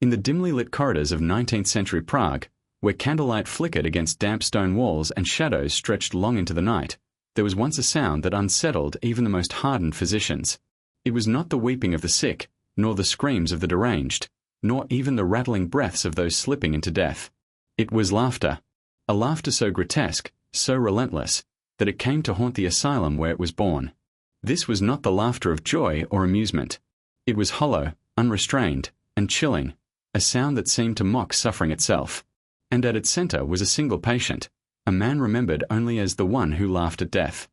In the dimly lit corridors of 19th-century Prague, where candlelight flickered against damp stone walls and shadows stretched long into the night, there was once a sound that unsettled even the most hardened physicians. It was not the weeping of the sick, nor the screams of the deranged, nor even the rattling breaths of those slipping into death. It was laughter. A laughter so grotesque, so relentless, that it came to haunt the asylum where it was born. This was not the laughter of joy or amusement. It was hollow, unrestrained, and chilling, a sound that seemed to mock suffering itself. And at its center was a single patient, a man remembered only as the one who laughed at death.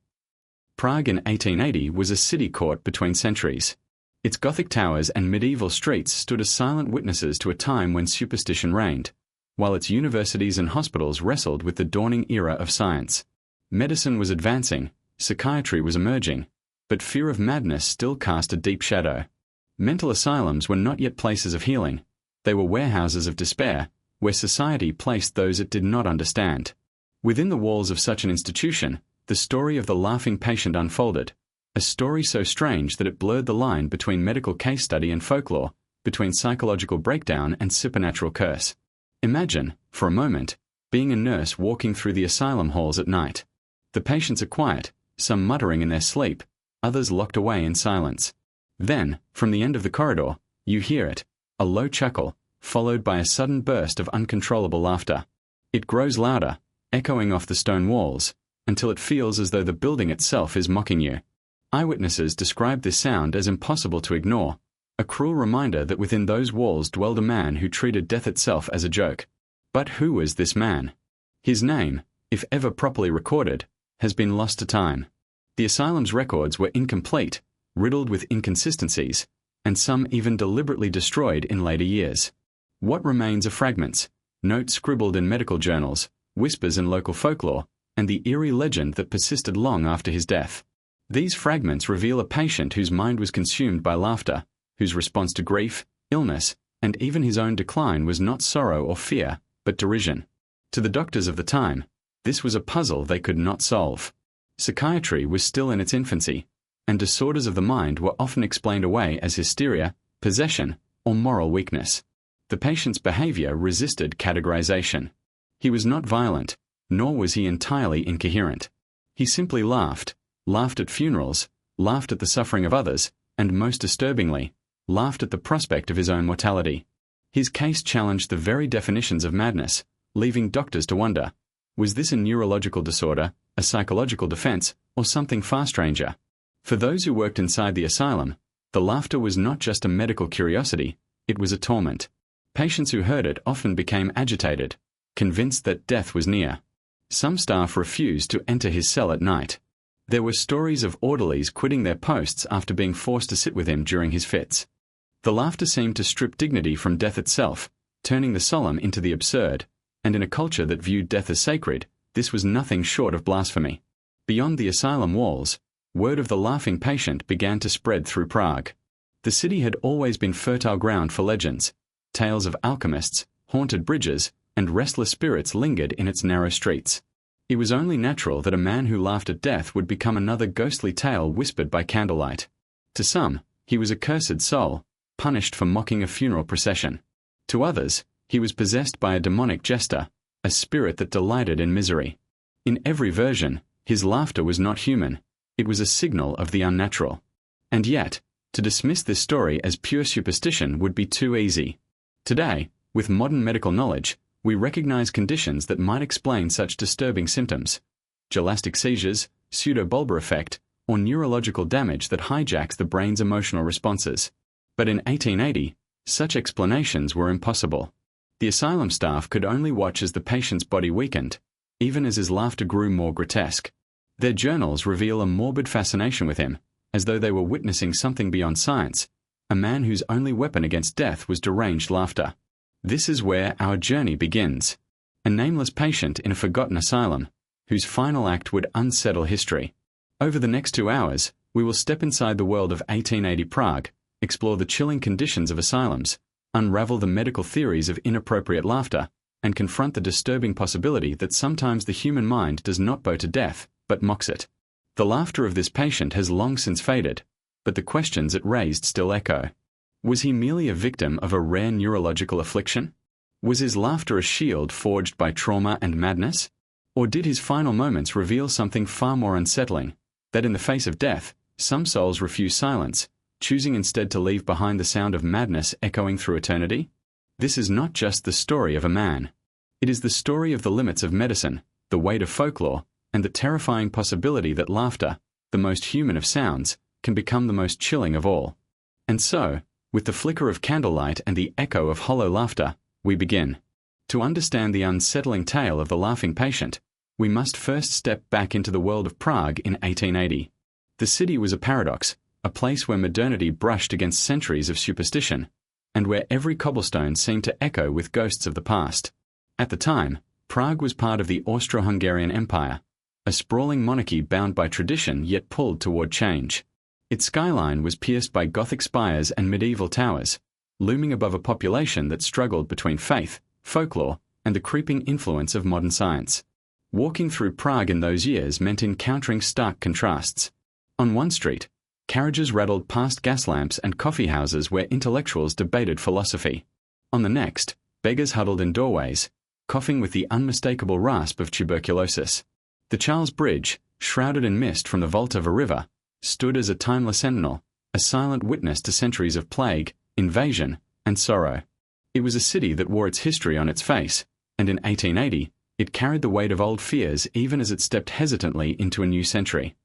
Prague in 1880 was a city caught between centuries. Its Gothic towers and medieval streets stood as silent witnesses to a time when superstition reigned, while its universities and hospitals wrestled with the dawning era of science. Medicine was advancing, psychiatry was emerging, but fear of madness still cast a deep shadow. Mental asylums were not yet places of healing. They were warehouses of despair, where society placed those it did not understand. Within the walls of such an institution, the story of the laughing patient unfolded, a story so strange that it blurred the line between medical case study and folklore, between psychological breakdown and supernatural curse. Imagine, for a moment, being a nurse walking through the asylum halls at night. The patients are quiet, some muttering in their sleep, others locked away in silence. Then, from the end of the corridor, you hear it, a low chuckle, followed by a sudden burst of uncontrollable laughter. It grows louder, echoing off the stone walls, until it feels as though the building itself is mocking you. Eyewitnesses describe this sound as impossible to ignore, a cruel reminder that within those walls dwelled a man who treated death itself as a joke. But who was this man? His name, if ever properly recorded, has been lost to time. The asylum's records were incomplete, riddled with inconsistencies, and some even deliberately destroyed in later years. What remains are fragments, notes scribbled in medical journals, whispers in local folklore, and the eerie legend that persisted long after his death. These fragments reveal a patient whose mind was consumed by laughter, whose response to grief, illness, and even his own decline was not sorrow or fear, but derision. To the doctors of the time, this was a puzzle they could not solve. Psychiatry was still in its infancy, and disorders of the mind were often explained away as hysteria, possession, or moral weakness. The patient's behavior resisted categorization. He was not violent, nor was he entirely incoherent. He simply laughed at funerals, laughed at the suffering of others, and most disturbingly, laughed at the prospect of his own mortality. His case challenged the very definitions of madness, leaving doctors to wonder, was this a neurological disorder, a psychological defense, or something far stranger? For those who worked inside the asylum, the laughter was not just a medical curiosity, it was a torment. Patients who heard it often became agitated, convinced that death was near. Some staff refused to enter his cell at night. There were stories of orderlies quitting their posts after being forced to sit with him during his fits. The laughter seemed to strip dignity from death itself, turning the solemn into the absurd, and in a culture that viewed death as sacred, this was nothing short of blasphemy. Beyond the asylum walls, word of the laughing patient began to spread through Prague. The city had always been fertile ground for legends. Tales of alchemists, haunted bridges, and restless spirits lingered in its narrow streets. It was only natural that a man who laughed at death would become another ghostly tale whispered by candlelight. To some, he was a cursed soul, punished for mocking a funeral procession. To others, he was possessed by a demonic jester, a spirit that delighted in misery. In every version, his laughter was not human, it was a signal of the unnatural. And yet, to dismiss this story as pure superstition would be too easy. Today, with modern medical knowledge, we recognize conditions that might explain such disturbing symptoms: gelastic seizures, pseudobulbar effect, or neurological damage that hijacks the brain's emotional responses. But in 1880, such explanations were impossible. The asylum staff could only watch as the patient's body weakened, even as his laughter grew more grotesque. Their journals reveal a morbid fascination with him, as though they were witnessing something beyond science, a man whose only weapon against death was deranged laughter. This is where our journey begins. A nameless patient in a forgotten asylum, whose final act would unsettle history. Over the next 2 hours, we will step inside the world of 1880 Prague, explore the chilling conditions of asylums, unravel the medical theories of inappropriate laughter, and confront the disturbing possibility that sometimes the human mind does not bow to death, but mocks it. The laughter of this patient has long since faded, but the questions it raised still echo. Was he merely a victim of a rare neurological affliction? Was his laughter a shield forged by trauma and madness? Or did his final moments reveal something far more unsettling, that in the face of death, some souls refuse silence, choosing instead to leave behind the sound of madness echoing through eternity? This is not just the story of a man. It is the story of the limits of medicine, the weight of folklore, and the terrifying possibility that laughter, the most human of sounds, can become the most chilling of all. And so, with the flicker of candlelight and the echo of hollow laughter, we begin. To understand the unsettling tale of the laughing patient, we must first step back into the world of Prague in 1880. The city was a paradox, a place where modernity brushed against centuries of superstition, and where every cobblestone seemed to echo with ghosts of the past. At the time, Prague was part of the Austro-Hungarian Empire, a sprawling monarchy bound by tradition yet pulled toward change. Its skyline was pierced by Gothic spires and medieval towers, looming above a population that struggled between faith, folklore, and the creeping influence of modern science. Walking through Prague in those years meant encountering stark contrasts. On one street, carriages rattled past gas lamps and coffee houses where intellectuals debated philosophy. On the next, beggars huddled in doorways, coughing with the unmistakable rasp of tuberculosis. The Charles Bridge, shrouded in mist from the vault of a river, stood as a timeless sentinel, a silent witness to centuries of plague, invasion, and sorrow. It was a city that wore its history on its face, and in 1880, it carried the weight of old fears even as it stepped hesitantly into a new century.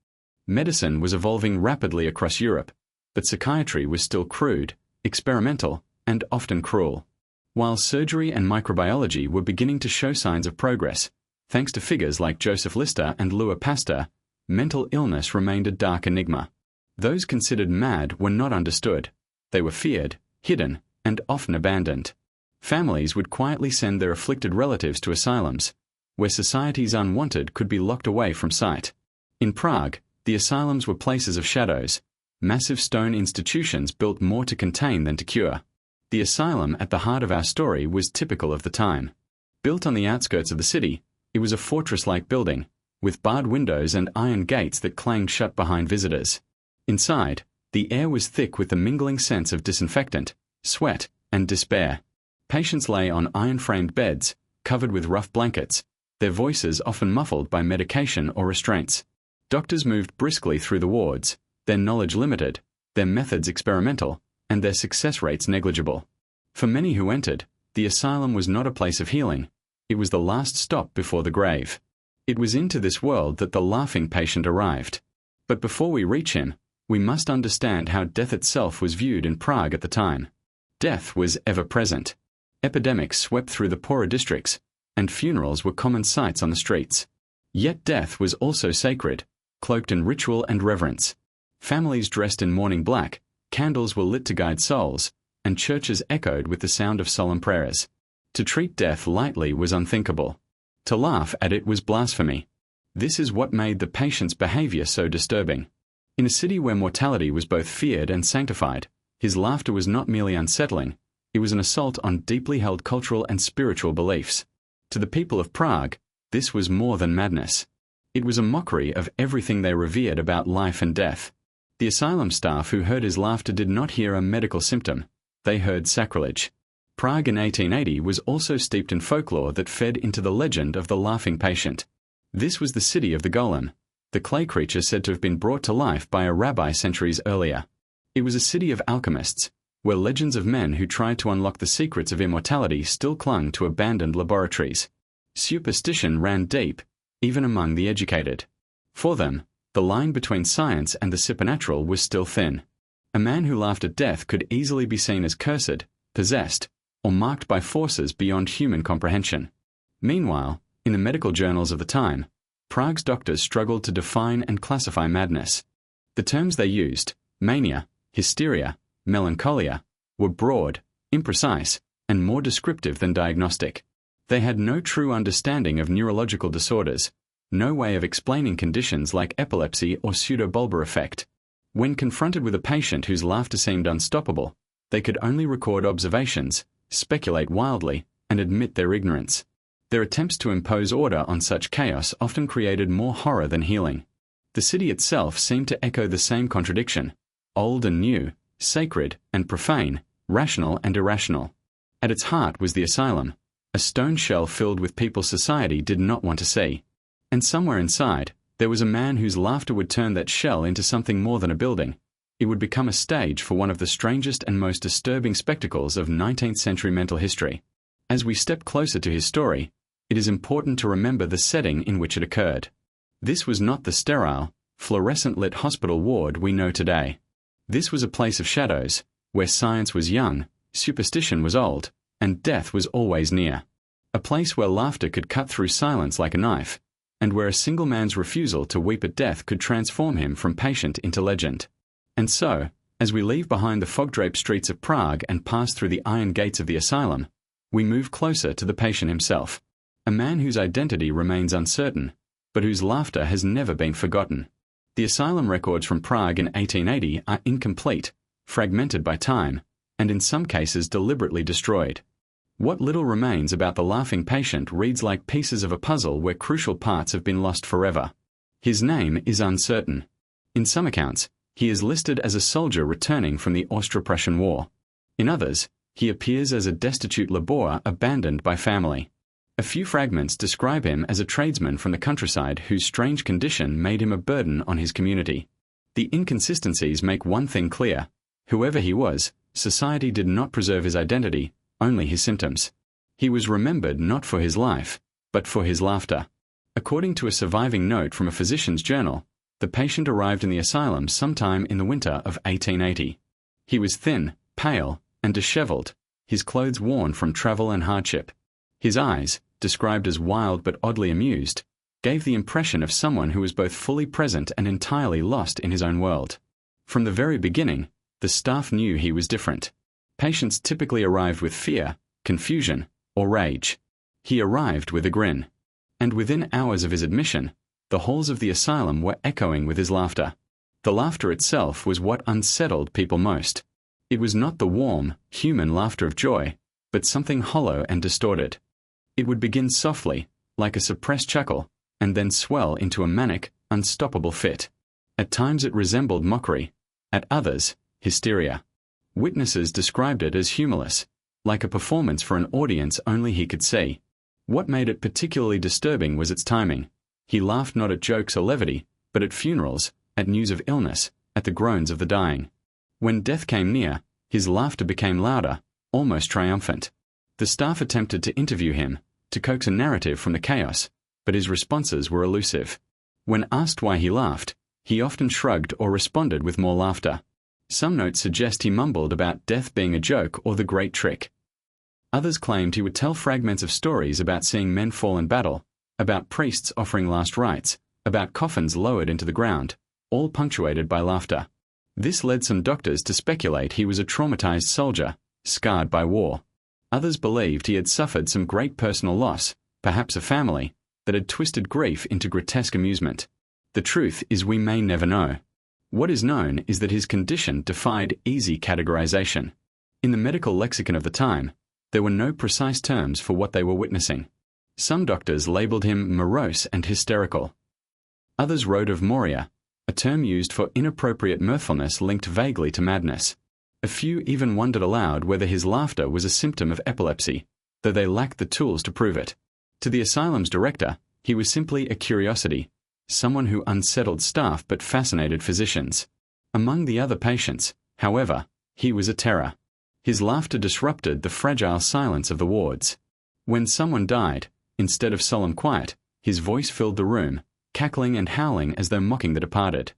Medicine was evolving rapidly across Europe, but psychiatry was still crude, experimental, and often cruel. While surgery and microbiology were beginning to show signs of progress, thanks to figures like Joseph Lister and Louis Pasteur, mental illness remained a dark enigma. Those considered mad were not understood. They were feared, hidden, and often abandoned. Families would quietly send their afflicted relatives to asylums, where society's unwanted could be locked away from sight. In Prague, the asylums were places of shadows, massive stone institutions built more to contain than to cure. The asylum at the heart of our story was typical of the time. Built on the outskirts of the city, it was a fortress-like building, with barred windows and iron gates that clanged shut behind visitors. Inside, the air was thick with the mingling sense of disinfectant, sweat, and despair. Patients lay on iron-framed beds, covered with rough blankets, their voices often muffled by medication or restraints. Doctors moved briskly through the wards, their knowledge limited, their methods experimental, and their success rates negligible. For many who entered, the asylum was not a place of healing. It was the last stop before the grave. It was into this world that the laughing patient arrived. But before we reach him, we must understand how death itself was viewed in Prague at the time. Death was ever present. Epidemics swept through the poorer districts, and funerals were common sights on the streets. Yet death was also sacred, cloaked in ritual and reverence. Families dressed in mourning black, candles were lit to guide souls, and churches echoed with the sound of solemn prayers. To treat death lightly was unthinkable. To laugh at it was blasphemy. This is what made the patient's behavior so disturbing. In a city where mortality was both feared and sanctified, his laughter was not merely unsettling, it was an assault on deeply held cultural and spiritual beliefs. To the people of Prague, this was more than madness. It was a mockery of everything they revered about life and death. The asylum staff who heard his laughter did not hear a medical symptom, they heard sacrilege. Prague in 1880 was also steeped in folklore that fed into the legend of the laughing patient. This was the city of the golem, the clay creature said to have been brought to life by a rabbi centuries earlier. It was a city of alchemists, where legends of men who tried to unlock the secrets of immortality still clung to abandoned laboratories. Superstition ran deep, even among the educated. For them, the line between science and the supernatural was still thin. A man who laughed at death could easily be seen as cursed, possessed, or marked by forces beyond human comprehension. Meanwhile, in the medical journals of the time, Prague's doctors struggled to define and classify madness. The terms they used, mania, hysteria, melancholia, were broad, imprecise, and more descriptive than diagnostic. They had no true understanding of neurological disorders, no way of explaining conditions like epilepsy or pseudobulbar effect. When confronted with a patient whose laughter seemed unstoppable, they could only record observations, speculate wildly, and admit their ignorance. Their attempts to impose order on such chaos often created more horror than healing. The city itself seemed to echo the same contradiction. Old and new, sacred and profane, rational and irrational. At its heart was the asylum, a stone shell filled with people society did not want to see. And somewhere inside, there was a man whose laughter would turn that shell into something more than a building. It would become a stage for one of the strangest and most disturbing spectacles of 19th century mental history. As we step closer to his story, it is important to remember the setting in which it occurred. This was not the sterile, fluorescent-lit hospital ward we know today. This was a place of shadows, where science was young, superstition was old, and death was always near. A place where laughter could cut through silence like a knife, and where a single man's refusal to weep at death could transform him from patient into legend. And so, as we leave behind the fog-draped streets of Prague and pass through the iron gates of the asylum, we move closer to the patient himself, a man whose identity remains uncertain, but whose laughter has never been forgotten. The asylum records from Prague in 1880 are incomplete, fragmented by time, and in some cases deliberately destroyed. What little remains about the laughing patient reads like pieces of a puzzle where crucial parts have been lost forever. His name is uncertain. In some accounts, he is listed as a soldier returning from the Austro-Prussian War. In others, he appears as a destitute laborer abandoned by family. A few fragments describe him as a tradesman from the countryside whose strange condition made him a burden on his community. The inconsistencies make one thing clear: whoever he was, society did not preserve his identity, only his symptoms. He was remembered not for his life, but for his laughter. According to a surviving note from a physician's journal, the patient arrived in the asylum sometime in the winter of 1880. He was thin, pale, and disheveled, his clothes worn from travel and hardship. His eyes, described as wild but oddly amused, gave the impression of someone who was both fully present and entirely lost in his own world. From the very beginning, the staff knew he was different. Patients typically arrived with fear, confusion, or rage. He arrived with a grin. And within hours of his admission, the halls of the asylum were echoing with his laughter. The laughter itself was what unsettled people most. It was not the warm, human laughter of joy, but something hollow and distorted. It would begin softly, like a suppressed chuckle, and then swell into a manic, unstoppable fit. At times it resembled mockery, at others, hysteria. Witnesses described it as humorless, like a performance for an audience only he could see. What made it particularly disturbing was its timing. He laughed not at jokes or levity, but at funerals, at news of illness, at the groans of the dying. When death came near, his laughter became louder, almost triumphant. The staff attempted to interview him, to coax a narrative from the chaos, but his responses were elusive. When asked why he laughed, he often shrugged or responded with more laughter. Some notes suggest he mumbled about death being a joke or the great trick. Others claimed he would tell fragments of stories about seeing men fall in battle, about priests offering last rites, about coffins lowered into the ground, all punctuated by laughter. This led some doctors to speculate he was a traumatized soldier, scarred by war. Others believed he had suffered some great personal loss, perhaps a family, that had twisted grief into grotesque amusement. The truth is we may never know. What is known is that his condition defied easy categorization. In the medical lexicon of the time, there were no precise terms for what they were witnessing. Some doctors labeled him morose and hysterical. Others wrote of moria, a term used for inappropriate mirthfulness linked vaguely to madness. A few even wondered aloud whether his laughter was a symptom of epilepsy, though they lacked the tools to prove it. To the asylum's director, he was simply a curiosity, someone who unsettled staff but fascinated physicians. Among the other patients, however, he was a terror. His laughter disrupted the fragile silence of the wards. When someone died, instead of solemn quiet, his voice filled the room, cackling and howling as though mocking the departed.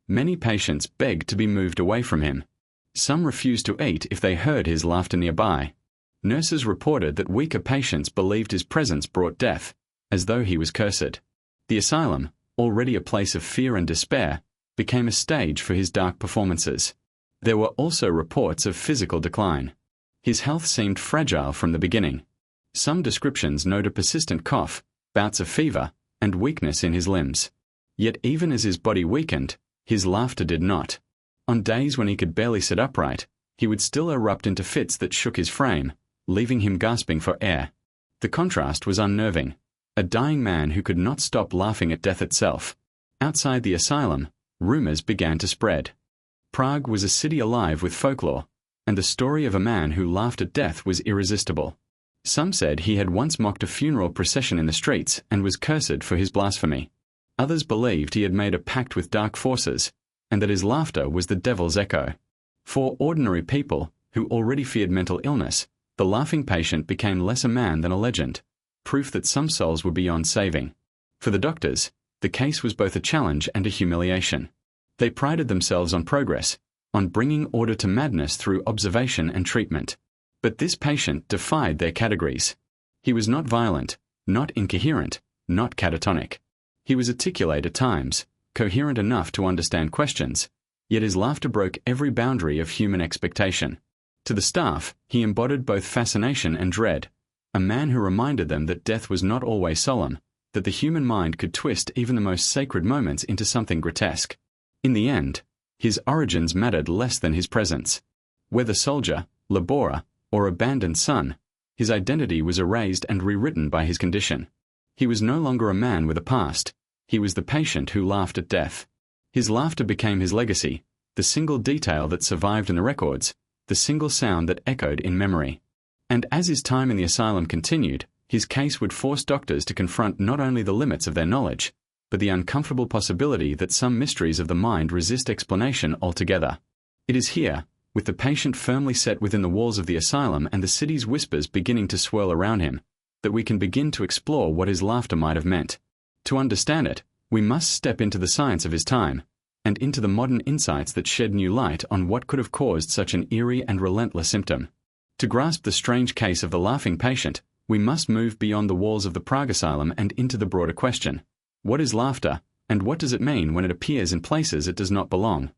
Many patients begged to be moved away from him. Some refused to eat if they heard his laughter nearby. Nurses reported that weaker patients believed his presence brought death, as though he was cursed. The asylum, already a place of fear and despair, became a stage for his dark performances. There were also reports of physical decline. His health seemed fragile from the beginning. Some descriptions note a persistent cough, bouts of fever, and weakness in his limbs. Yet even as his body weakened, his laughter did not. On days when he could barely sit upright, he would still erupt into fits that shook his frame, leaving him gasping for air. The contrast was unnerving. A dying man who could not stop laughing at death itself. Outside the asylum, rumors began to spread. Prague was a city alive with folklore, and the story of a man who laughed at death was irresistible. Some said he had once mocked a funeral procession in the streets and was cursed for his blasphemy. Others believed he had made a pact with dark forces, and that his laughter was the devil's echo. For ordinary people, who already feared mental illness, the laughing patient became less a man than a legend, proof that some souls were beyond saving. For the doctors, the case was both a challenge and a humiliation. They prided themselves on progress, on bringing order to madness through observation and treatment. But this patient defied their categories. He was not violent, not incoherent, not catatonic. He was articulate at times, coherent enough to understand questions, yet his laughter broke every boundary of human expectation. To the staff, he embodied both fascination and dread, a man who reminded them that death was not always solemn, that the human mind could twist even the most sacred moments into something grotesque. In the end, his origins mattered less than his presence. Whether soldier, laborer, or abandoned son, his identity was erased and rewritten by his condition. He was no longer a man with a past. He was the patient who laughed at death. His laughter became his legacy, the single detail that survived in the records, the single sound that echoed in memory. And as his time in the asylum continued, his case would force doctors to confront not only the limits of their knowledge, but the uncomfortable possibility that some mysteries of the mind resist explanation altogether. It is here, with the patient firmly set within the walls of the asylum and the city's whispers beginning to swirl around him, that we can begin to explore what his laughter might have meant. To understand it, we must step into the science of his time, and into the modern insights that shed new light on what could have caused such an eerie and relentless symptom. To grasp the strange case of the laughing patient, we must move beyond the walls of the Prague Asylum and into the broader question: what is laughter, and what does it mean when it appears in places it does not belong?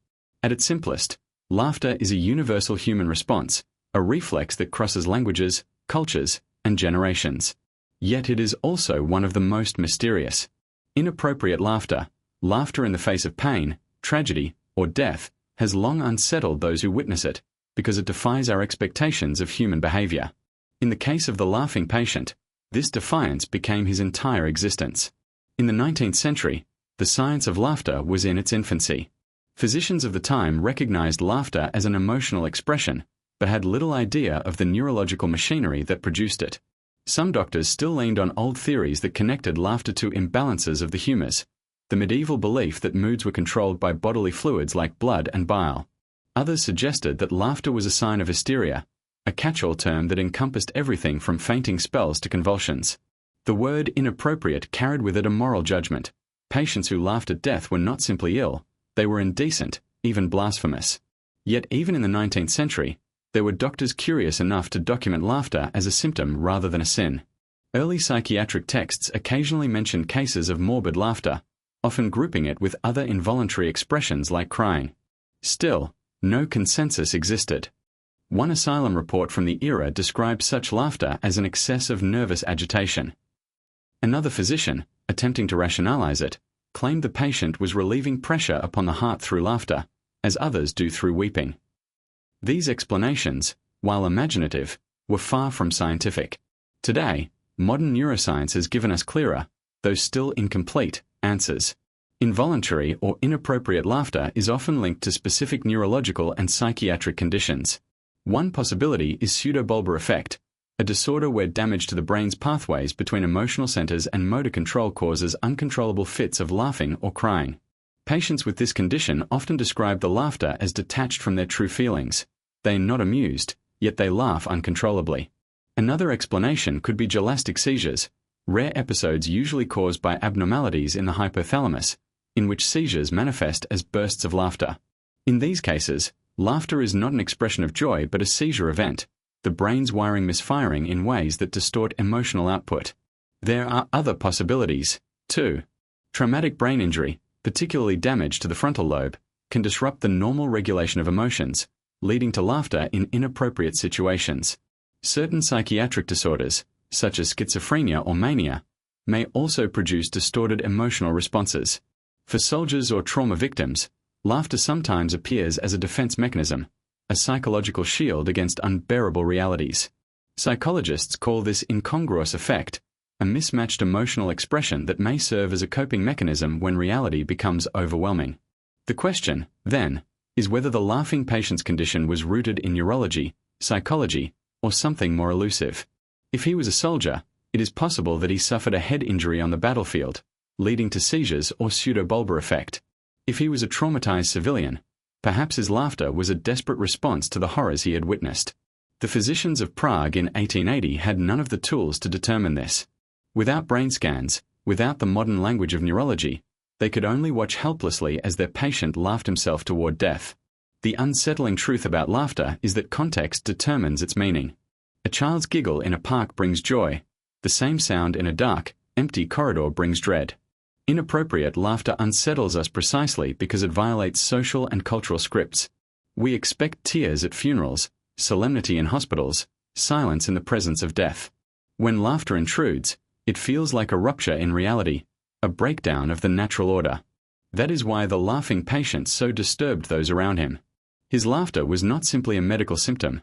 At its simplest, laughter is a universal human response, a reflex that crosses languages, cultures, and generations. Yet it is also one of the most mysterious. Inappropriate laughter, laughter in the face of pain, tragedy, or death, has long unsettled those who witness it, because it defies our expectations of human behavior. In the case of the laughing patient, this defiance became his entire existence. In the 19th century, the science of laughter was in its infancy. Physicians of the time recognized laughter as an emotional expression, but had little idea of the neurological machinery that produced it. Some doctors still leaned on old theories that connected laughter to imbalances of the humors, the medieval belief that moods were controlled by bodily fluids like blood and bile. Others suggested that laughter was a sign of hysteria, a catch-all term that encompassed everything from fainting spells to convulsions. The word inappropriate carried with it a moral judgment. Patients who laughed at death were not simply ill, they were indecent, even blasphemous. Yet even in the 19th century, there were doctors curious enough to document laughter as a symptom rather than a sin. Early psychiatric texts occasionally mentioned cases of morbid laughter, often grouping it with other involuntary expressions like crying. Still, no consensus existed. One asylum report from the era described such laughter as an excess of nervous agitation. Another physician, attempting to rationalize it, claimed the patient was relieving pressure upon the heart through laughter, as others do through weeping. These explanations, while imaginative, were far from scientific. Today, modern neuroscience has given us clearer, though still incomplete, answers. Involuntary or inappropriate laughter is often linked to specific neurological and psychiatric conditions. One possibility is pseudobulbar effect, a disorder where damage to the brain's pathways between emotional centers and motor control causes uncontrollable fits of laughing or crying. Patients with this condition often describe the laughter as detached from their true feelings. They are not amused, yet they laugh uncontrollably. Another explanation could be gelastic seizures, rare episodes usually caused by abnormalities in the hypothalamus, in which seizures manifest as bursts of laughter. In these cases, laughter is not an expression of joy but a seizure event, the brain's wiring misfiring in ways that distort emotional output. There are other possibilities, too. Traumatic brain injury, particularly damage to the frontal lobe, can disrupt the normal regulation of emotions, leading to laughter in inappropriate situations. Certain psychiatric disorders, such as schizophrenia or mania, may also produce distorted emotional responses. For soldiers or trauma victims, laughter sometimes appears as a defense mechanism, a psychological shield against unbearable realities. Psychologists call this incongruous effect, a mismatched emotional expression that may serve as a coping mechanism when reality becomes overwhelming. The question, then, is whether the laughing patient's condition was rooted in neurology, psychology, or something more elusive. If he was a soldier, it is possible that he suffered a head injury on the battlefield, leading to seizures or pseudobulbar effect. If he was a traumatized civilian, perhaps his laughter was a desperate response to the horrors he had witnessed. The physicians of Prague in 1880 had none of the tools to determine this. Without brain scans, without the modern language of neurology, they could only watch helplessly as their patient laughed himself toward death. The unsettling truth about laughter is that context determines its meaning. A child's giggle in a park brings joy. The same sound in a dark, empty corridor brings dread. Inappropriate laughter unsettles us precisely because it violates social and cultural scripts. We expect tears at funerals, solemnity in hospitals, silence in the presence of death. When laughter intrudes, it feels like a rupture in reality, a breakdown of the natural order. That is why the laughing patient so disturbed those around him. His laughter was not simply a medical symptom.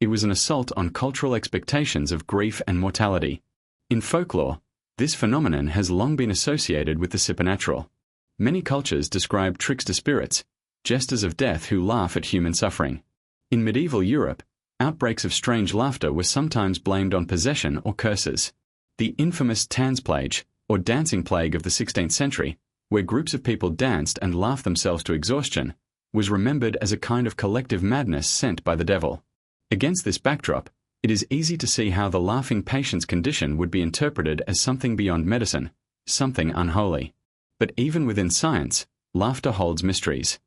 It was an assault on cultural expectations of grief and mortality. In folklore, this phenomenon has long been associated with the supernatural. Many cultures describe trickster spirits, jesters of death who laugh at human suffering. In medieval Europe, outbreaks of strange laughter were sometimes blamed on possession or curses. The infamous Tanzplague, or dancing plague of the 16th century, where groups of people danced and laughed themselves to exhaustion, was remembered as a kind of collective madness sent by the devil. Against this backdrop, it is easy to see how the laughing patient's condition would be interpreted as something beyond medicine, something unholy. But even within science, laughter holds mysteries.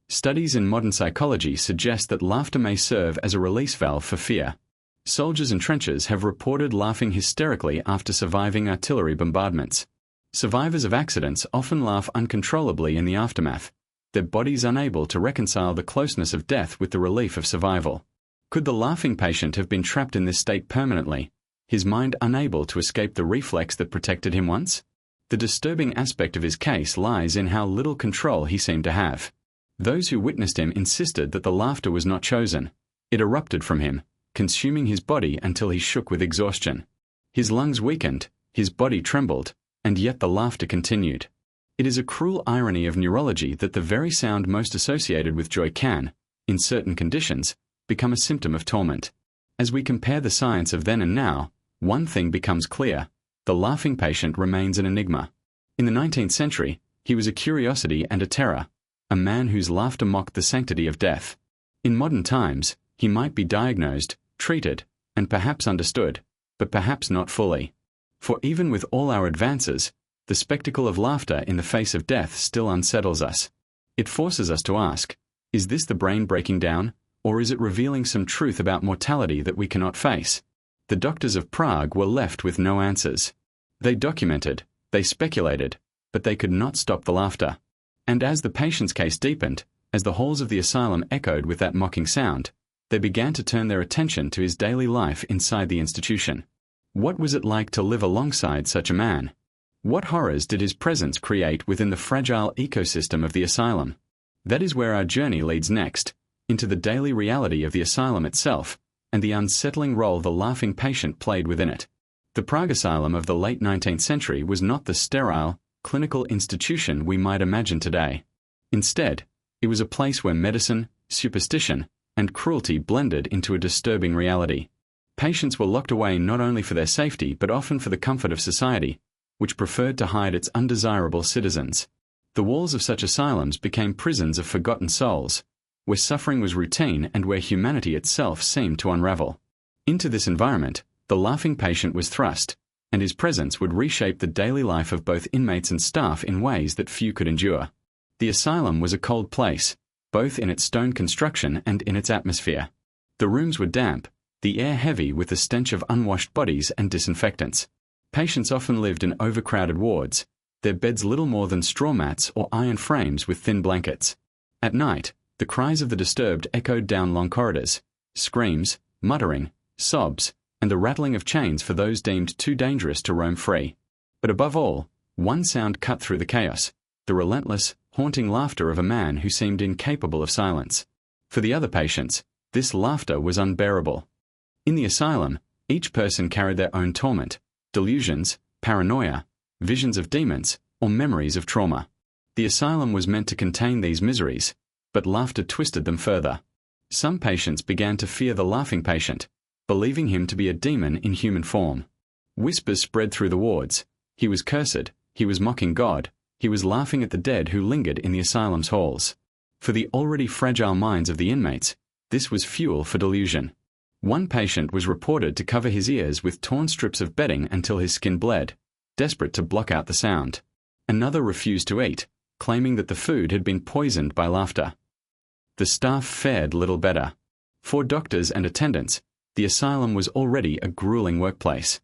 Studies in modern psychology suggest that laughter may serve as a release valve for fear. Soldiers in trenches have reported laughing hysterically after surviving artillery bombardments. Survivors of accidents often laugh uncontrollably in the aftermath, their bodies unable to reconcile the closeness of death with the relief of survival. Could the laughing patient have been trapped in this state permanently, his mind unable to escape the reflex that protected him once? The disturbing aspect of his case lies in how little control he seemed to have. Those who witnessed him insisted that the laughter was not chosen. It erupted from him, consuming his body until he shook with exhaustion. His lungs weakened, his body trembled, and yet the laughter continued. It is a cruel irony of neurology that the very sound most associated with joy can, in certain conditions, become a symptom of torment. As we compare the science of then and now, one thing becomes clear: the laughing patient remains an enigma. In the 19th century, he was a curiosity and a terror, a man whose laughter mocked the sanctity of death. In modern times, he might be diagnosed, treated, and perhaps understood, but perhaps not fully. For even with all our advances, the spectacle of laughter in the face of death still unsettles us. It forces us to ask, is this the brain breaking down, or is it revealing some truth about mortality that we cannot face? The doctors of Prague were left with no answers. They documented, they speculated, but they could not stop the laughter. And as the patient's case deepened, as the halls of the asylum echoed with that mocking sound, they began to turn their attention to his daily life inside the institution. What was it like to live alongside such a man? What horrors did his presence create within the fragile ecosystem of the asylum? That is where our journey leads next, into the daily reality of the asylum itself, and the unsettling role the laughing patient played within it. The Prague Asylum of the late 19th century was not the sterile, clinical institution we might imagine today. Instead, it was a place where medicine, superstition, and cruelty blended into a disturbing reality. Patients were locked away not only for their safety but often for the comfort of society, which preferred to hide its undesirable citizens. The walls of such asylums became prisons of forgotten souls, where suffering was routine and where humanity itself seemed to unravel. Into this environment, the laughing patient was thrust, and his presence would reshape the daily life of both inmates and staff in ways that few could endure. The asylum was a cold place, both in its stone construction and in its atmosphere. The rooms were damp, the air heavy with the stench of unwashed bodies and disinfectants. Patients often lived in overcrowded wards, their beds little more than straw mats or iron frames with thin blankets. At night, the cries of the disturbed echoed down long corridors, screams, muttering, sobs, and the rattling of chains for those deemed too dangerous to roam free. But above all, one sound cut through the chaos: the relentless, haunting laughter of a man who seemed incapable of silence. For the other patients, this laughter was unbearable. In the asylum, each person carried their own torment, delusions, paranoia, visions of demons, or memories of trauma. The asylum was meant to contain these miseries, but laughter twisted them further. Some patients began to fear the laughing patient, believing him to be a demon in human form. Whispers spread through the wards. He was cursed, he was mocking God, he was laughing at the dead who lingered in the asylum's halls. For the already fragile minds of the inmates, this was fuel for delusion. One patient was reported to cover his ears with torn strips of bedding until his skin bled, desperate to block out the sound. Another refused to eat, claiming that the food had been poisoned by laughter. The staff fared little better. For doctors and attendants, the asylum was already a grueling workplace.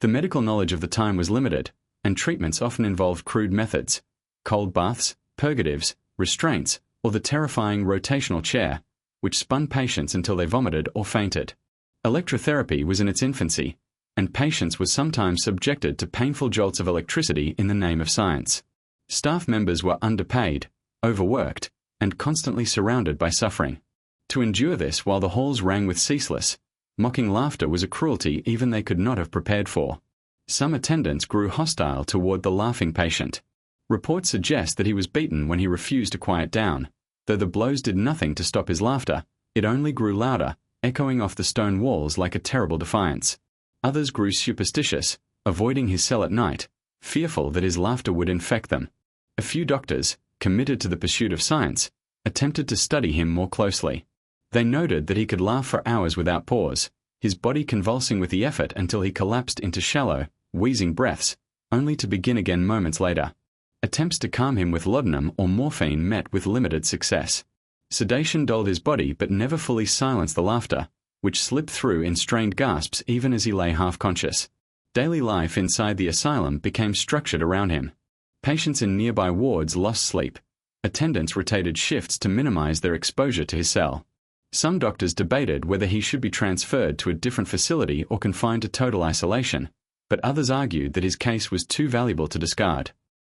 The medical knowledge of the time was limited, and treatments often involved crude methods: cold baths, purgatives, restraints, or the terrifying rotational chair, which spun patients until they vomited or fainted. Electrotherapy was in its infancy, and patients were sometimes subjected to painful jolts of electricity in the name of science. Staff members were underpaid, overworked, and constantly surrounded by suffering. To endure this while the halls rang with ceaseless, mocking laughter was a cruelty even they could not have prepared for. Some attendants grew hostile toward the laughing patient. Reports suggest that he was beaten when he refused to quiet down. Though the blows did nothing to stop his laughter, it only grew louder, echoing off the stone walls like a terrible defiance. Others grew superstitious, avoiding his cell at night, fearful that his laughter would infect them. A few doctors, committed to the pursuit of science, attempted to study him more closely. They noted that he could laugh for hours without pause, his body convulsing with the effort until he collapsed into shallow, wheezing breaths, only to begin again moments later. Attempts to calm him with laudanum or morphine met with limited success. Sedation dulled his body but never fully silenced the laughter, which slipped through in strained gasps even as he lay half-conscious. Daily life inside the asylum became structured around him. Patients in nearby wards lost sleep. Attendants rotated shifts to minimize their exposure to his cell. Some doctors debated whether he should be transferred to a different facility or confined to total isolation, but others argued that his case was too valuable to discard.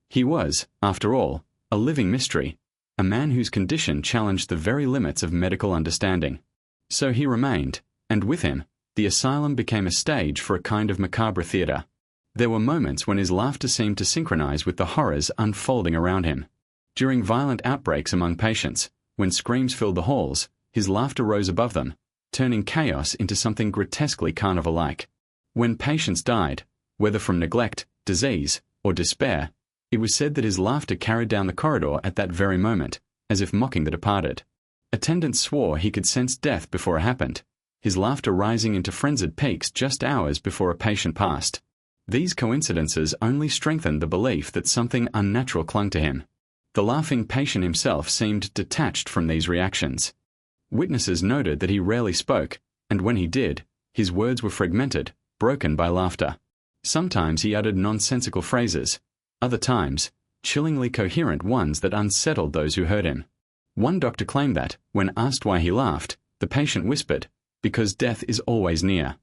He was, after all, a living mystery, a man whose condition challenged the very limits of medical understanding. So he remained, and with him, the asylum became a stage for a kind of macabre theatre. There were moments when his laughter seemed to synchronize with the horrors unfolding around him. During violent outbreaks among patients, when screams filled the halls, his laughter rose above them, turning chaos into something grotesquely carnival-like. When patients died, whether from neglect, disease, or despair, it was said that his laughter carried down the corridor at that very moment, as if mocking the departed. Attendants swore he could sense death before it happened, his laughter rising into frenzied peaks just hours before a patient passed. These coincidences only strengthened the belief that something unnatural clung to him. The laughing patient himself seemed detached from these reactions. Witnesses noted that he rarely spoke, and when he did, his words were fragmented, broken by laughter. Sometimes he uttered nonsensical phrases, other times, chillingly coherent ones that unsettled those who heard him. One doctor claimed that, when asked why he laughed, the patient whispered, "Because death is always near."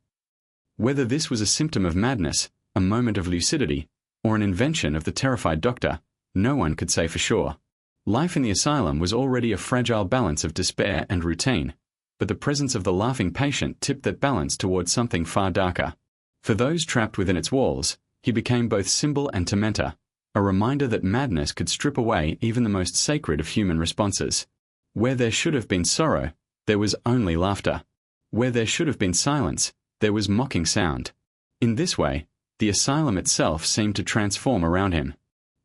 Whether this was a symptom of madness, a moment of lucidity, or an invention of the terrified doctor, no one could say for sure. Life in the asylum was already a fragile balance of despair and routine, but the presence of the laughing patient tipped that balance towards something far darker. For those trapped within its walls, he became both symbol and tormentor, a reminder that madness could strip away even the most sacred of human responses. Where there should have been sorrow, there was only laughter. Where there should have been silence, there was mocking sound. In this way, the asylum itself seemed to transform around him.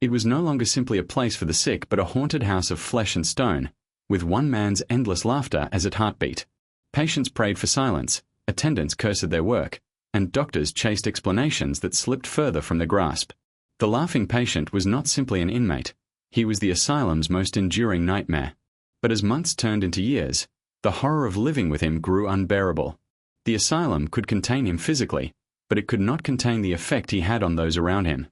It was no longer simply a place for the sick but a haunted house of flesh and stone, with one man's endless laughter as its heartbeat. Patients prayed for silence, attendants cursed their work, and doctors chased explanations that slipped further from their grasp. The laughing patient was not simply an inmate, he was the asylum's most enduring nightmare. But as months turned into years, the horror of living with him grew unbearable. The asylum could contain him physically, but it could not contain the effect he had on those around him.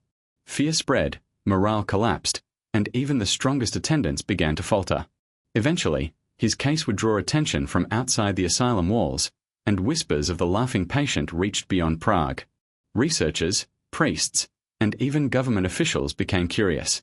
Fear spread, morale collapsed, and even the strongest attendants began to falter. Eventually, his case would draw attention from outside the asylum walls, and whispers of the laughing patient reached beyond Prague. Researchers, priests, and even government officials became curious.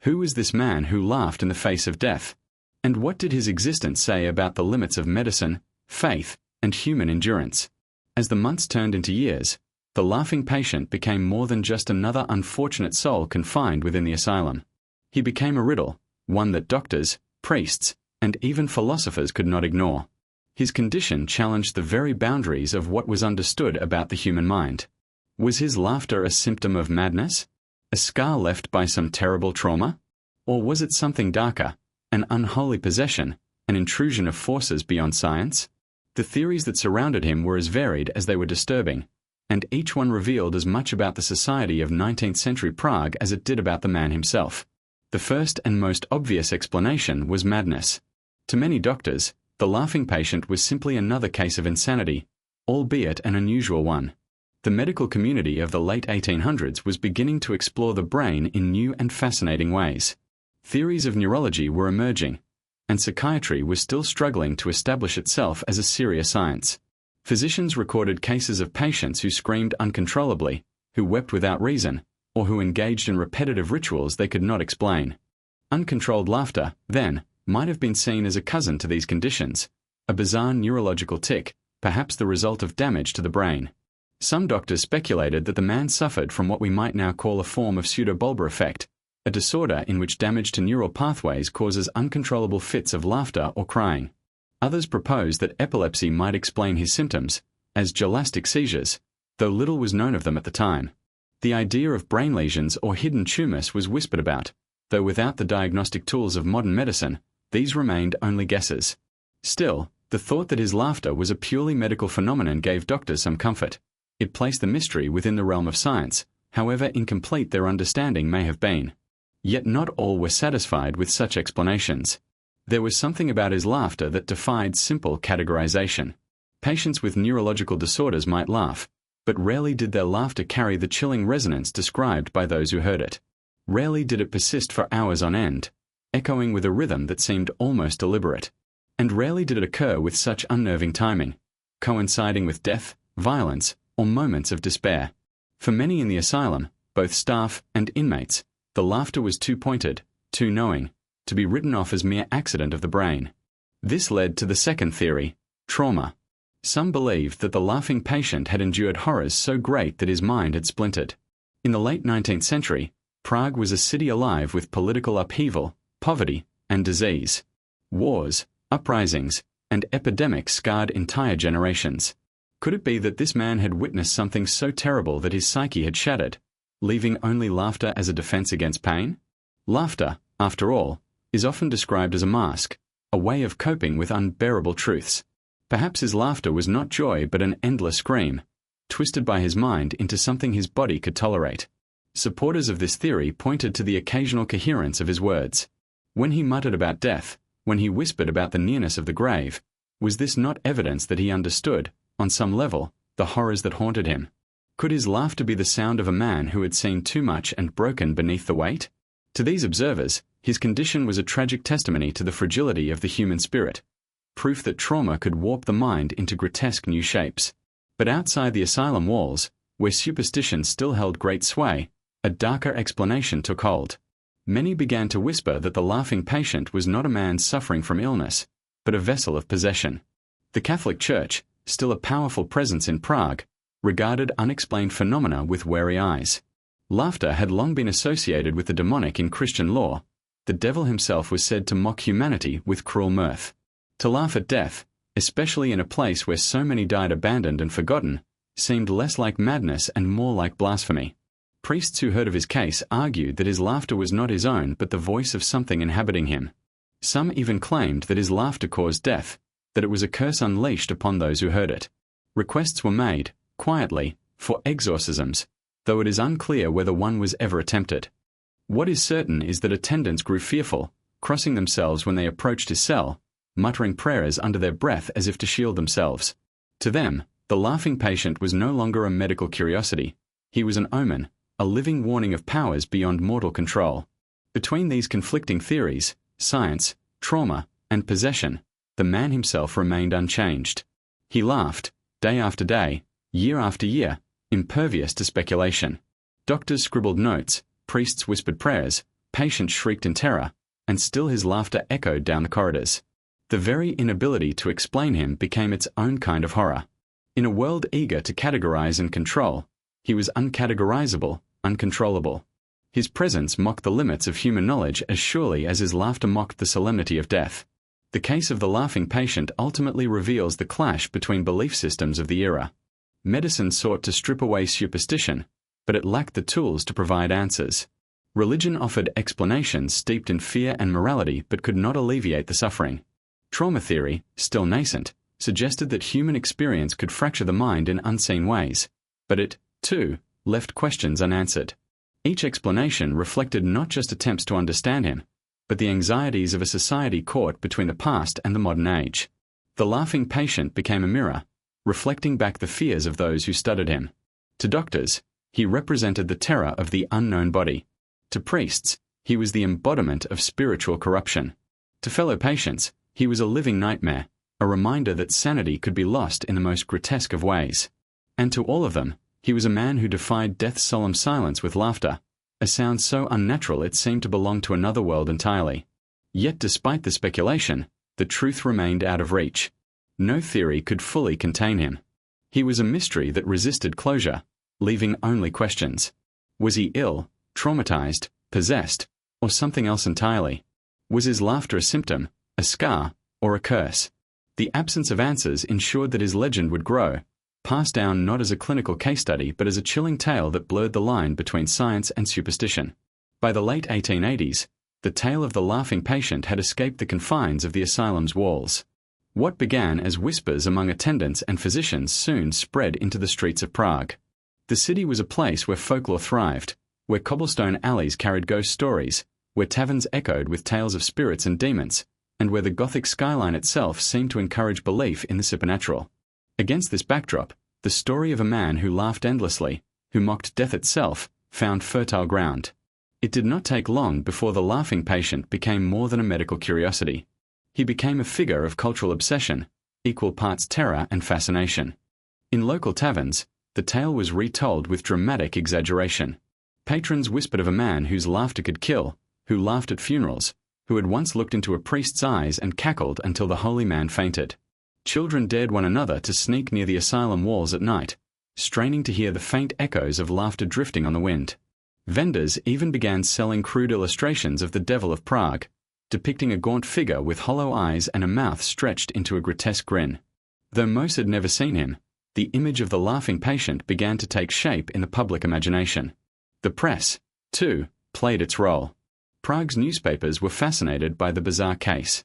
Who was this man who laughed in the face of death? And what did his existence say about the limits of medicine, faith, and human endurance? As the months turned into years, the laughing patient became more than just another unfortunate soul confined within the asylum. He became a riddle, one that doctors, priests, and even philosophers could not ignore. His condition challenged the very boundaries of what was understood about the human mind. Was his laughter a symptom of madness? A scar left by some terrible trauma? Or was it something darker, an unholy possession, an intrusion of forces beyond science? The theories that surrounded him were as varied as they were disturbing, and each one revealed as much about the society of 19th century Prague as it did about the man himself. The first and most obvious explanation was madness. To many doctors, the laughing patient was simply another case of insanity, albeit an unusual one. The medical community of the late 1800s was beginning to explore the brain in new and fascinating ways. Theories of neurology were emerging, and psychiatry was still struggling to establish itself as a serious science. Physicians recorded cases of patients who screamed uncontrollably, who wept without reason, or who engaged in repetitive rituals they could not explain. Uncontrolled laughter, then, might have been seen as a cousin to these conditions, a bizarre neurological tic, perhaps the result of damage to the brain. Some doctors speculated that the man suffered from what we might now call a form of pseudobulbar effect, a disorder in which damage to neural pathways causes uncontrollable fits of laughter or crying. Others proposed that epilepsy might explain his symptoms, as gelastic seizures, though little was known of them at the time. The idea of brain lesions or hidden tumors was whispered about, though without the diagnostic tools of modern medicine, these remained only guesses. Still, the thought that his laughter was a purely medical phenomenon gave doctors some comfort. It placed the mystery within the realm of science, however incomplete their understanding may have been. Yet not all were satisfied with such explanations. There was something about his laughter that defied simple categorization. Patients with neurological disorders might laugh, but rarely did their laughter carry the chilling resonance described by those who heard it. Rarely did it persist for hours on end, echoing with a rhythm that seemed almost deliberate. And rarely did it occur with such unnerving timing, coinciding with death, violence, or moments of despair. For many in the asylum, both staff and inmates, the laughter was too pointed, too knowing, to be written off as mere accident of the brain. This led to the second theory, trauma. Some believed that the laughing patient had endured horrors so great that his mind had splintered. In the late 19th century, Prague was a city alive with political upheaval, poverty, and disease. Wars, uprisings, and epidemics scarred entire generations. Could it be that this man had witnessed something so terrible that his psyche had shattered, leaving only laughter as a defense against pain? Laughter, after all, is often described as a mask, a way of coping with unbearable truths. Perhaps his laughter was not joy but an endless scream, twisted by his mind into something his body could tolerate. Supporters of this theory pointed to the occasional coherence of his words. When he muttered about death, when he whispered about the nearness of the grave, was this not evidence that he understood, on some level, the horrors that haunted him? Could his laughter be the sound of a man who had seen too much and broken beneath the weight? To these observers, his condition was a tragic testimony to the fragility of the human spirit, proof that trauma could warp the mind into grotesque new shapes. But outside the asylum walls, where superstition still held great sway, a darker explanation took hold. Many began to whisper that the laughing patient was not a man suffering from illness, but a vessel of possession. The Catholic Church, still a powerful presence in Prague, regarded unexplained phenomena with wary eyes. Laughter had long been associated with the demonic in Christian lore. The devil himself was said to mock humanity with cruel mirth. To laugh at death, especially in a place where so many died abandoned and forgotten, seemed less like madness and more like blasphemy. Priests who heard of his case argued that his laughter was not his own but the voice of something inhabiting him. Some even claimed that his laughter caused death, that it was a curse unleashed upon those who heard it. Requests were made, quietly, for exorcisms, though it is unclear whether one was ever attempted. What is certain is that attendants grew fearful, crossing themselves when they approached his cell, muttering prayers under their breath as if to shield themselves. To them, the laughing patient was no longer a medical curiosity. He was an omen, a living warning of powers beyond mortal control. Between these conflicting theories, science, trauma, and possession, the man himself remained unchanged. He laughed, day after day, year after year, impervious to speculation. Doctors scribbled notes, priests whispered prayers, patients shrieked in terror, and still his laughter echoed down the corridors. The very inability to explain him became its own kind of horror. In a world eager to categorize and control, he was uncategorizable, uncontrollable. His presence mocked the limits of human knowledge as surely as his laughter mocked the solemnity of death. The case of the laughing patient ultimately reveals the clash between belief systems of the era. Medicine sought to strip away superstition, but it lacked the tools to provide answers. Religion offered explanations steeped in fear and morality but could not alleviate the suffering. Trauma theory, still nascent, suggested that human experience could fracture the mind in unseen ways, but it, too, left questions unanswered. Each explanation reflected not just attempts to understand him, but the anxieties of a society caught between the past and the modern age. The laughing patient became a mirror, reflecting back the fears of those who studied him. To doctors, he represented the terror of the unknown body. To priests, he was the embodiment of spiritual corruption. To fellow patients, he was a living nightmare, a reminder that sanity could be lost in the most grotesque of ways. And to all of them, he was a man who defied death's solemn silence with laughter, a sound so unnatural it seemed to belong to another world entirely. Yet despite the speculation, the truth remained out of reach. No theory could fully contain him. He was a mystery that resisted closure, leaving only questions. Was he ill, traumatized, possessed, or something else entirely? Was his laughter a symptom, a scar, or a curse? The absence of answers ensured that his legend would grow, passed down not as a clinical case study but as a chilling tale that blurred the line between science and superstition. By the late 1880s, the tale of the laughing patient had escaped the confines of the asylum's walls. What began as whispers among attendants and physicians soon spread into the streets of Prague. The city was a place where folklore thrived, where cobblestone alleys carried ghost stories, where taverns echoed with tales of spirits and demons, and where the Gothic skyline itself seemed to encourage belief in the supernatural. Against this backdrop, the story of a man who laughed endlessly, who mocked death itself, found fertile ground. It did not take long before the laughing patient became more than a medical curiosity. He became a figure of cultural obsession, equal parts terror and fascination. In local taverns, the tale was retold with dramatic exaggeration. Patrons whispered of a man whose laughter could kill, who laughed at funerals, who had once looked into a priest's eyes and cackled until the holy man fainted. Children dared one another to sneak near the asylum walls at night, straining to hear the faint echoes of laughter drifting on the wind. Vendors even began selling crude illustrations of the Devil of Prague, depicting a gaunt figure with hollow eyes and a mouth stretched into a grotesque grin. Though most had never seen him, the image of the laughing patient began to take shape in the public imagination. The press, too, played its role. Prague's newspapers were fascinated by the bizarre case.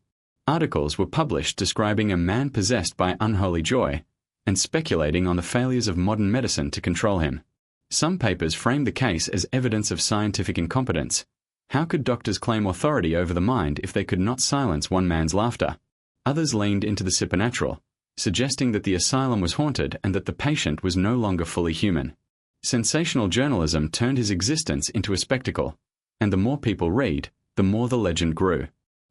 Articles were published describing a man possessed by unholy joy and speculating on the failures of modern medicine to control him. Some papers framed the case as evidence of scientific incompetence. How could doctors claim authority over the mind if they could not silence one man's laughter? Others leaned into the supernatural, suggesting that the asylum was haunted and that the patient was no longer fully human. Sensational journalism turned his existence into a spectacle, and the more people read, the more the legend grew.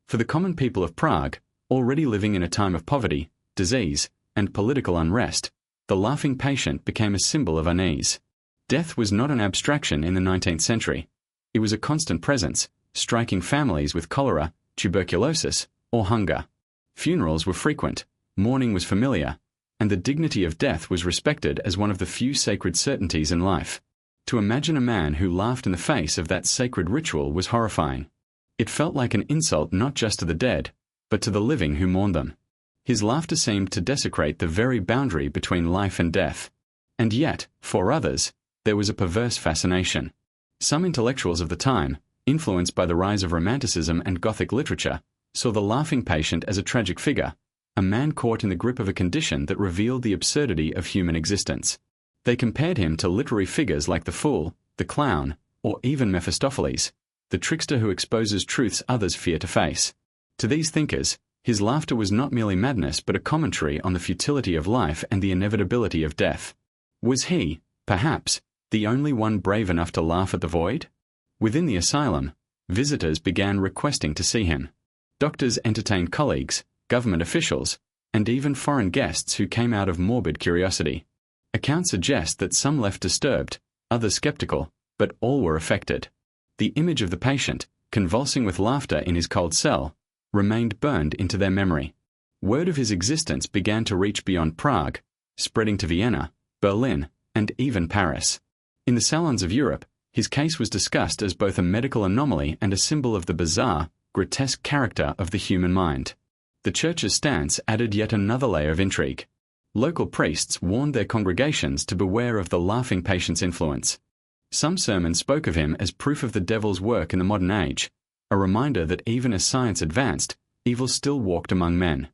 For the common people of Prague, already living in a time of poverty, disease, and political unrest, the laughing patient became a symbol of unease. Death was not an abstraction in the 19th century. It was a constant presence, striking families with cholera, tuberculosis, or hunger. Funerals were frequent, mourning was familiar, and the dignity of death was respected as one of the few sacred certainties in life. To imagine a man who laughed in the face of that sacred ritual was horrifying. It felt like an insult not just to the dead, but to the living who mourned them. His laughter seemed to desecrate the very boundary between life and death. And yet, for others, there was a perverse fascination. Some intellectuals of the time, influenced by the rise of Romanticism and Gothic literature, saw the laughing patient as a tragic figure, a man caught in the grip of a condition that revealed the absurdity of human existence. They compared him to literary figures like the fool, the clown, or even Mephistopheles, the trickster who exposes truths others fear to face. To these thinkers, his laughter was not merely madness but a commentary on the futility of life and the inevitability of death. Was he, perhaps, the only one brave enough to laugh at the void? Within the asylum, visitors began requesting to see him. Doctors entertained colleagues, government officials, and even foreign guests who came out of morbid curiosity. Accounts suggest that some left disturbed, others skeptical, but all were affected. The image of the patient, convulsing with laughter in his cold cell, remained burned into their memory. Word of his existence began to reach beyond Prague, spreading to Vienna, Berlin, and even Paris. In the salons of Europe, his case was discussed as both a medical anomaly and a symbol of the bizarre, grotesque character of the human mind. The church's stance added yet another layer of intrigue. Local priests warned their congregations to beware of the laughing patient's influence. Some sermons spoke of him as proof of the devil's work in the modern age, a reminder that even as science advanced, evil still walked among men.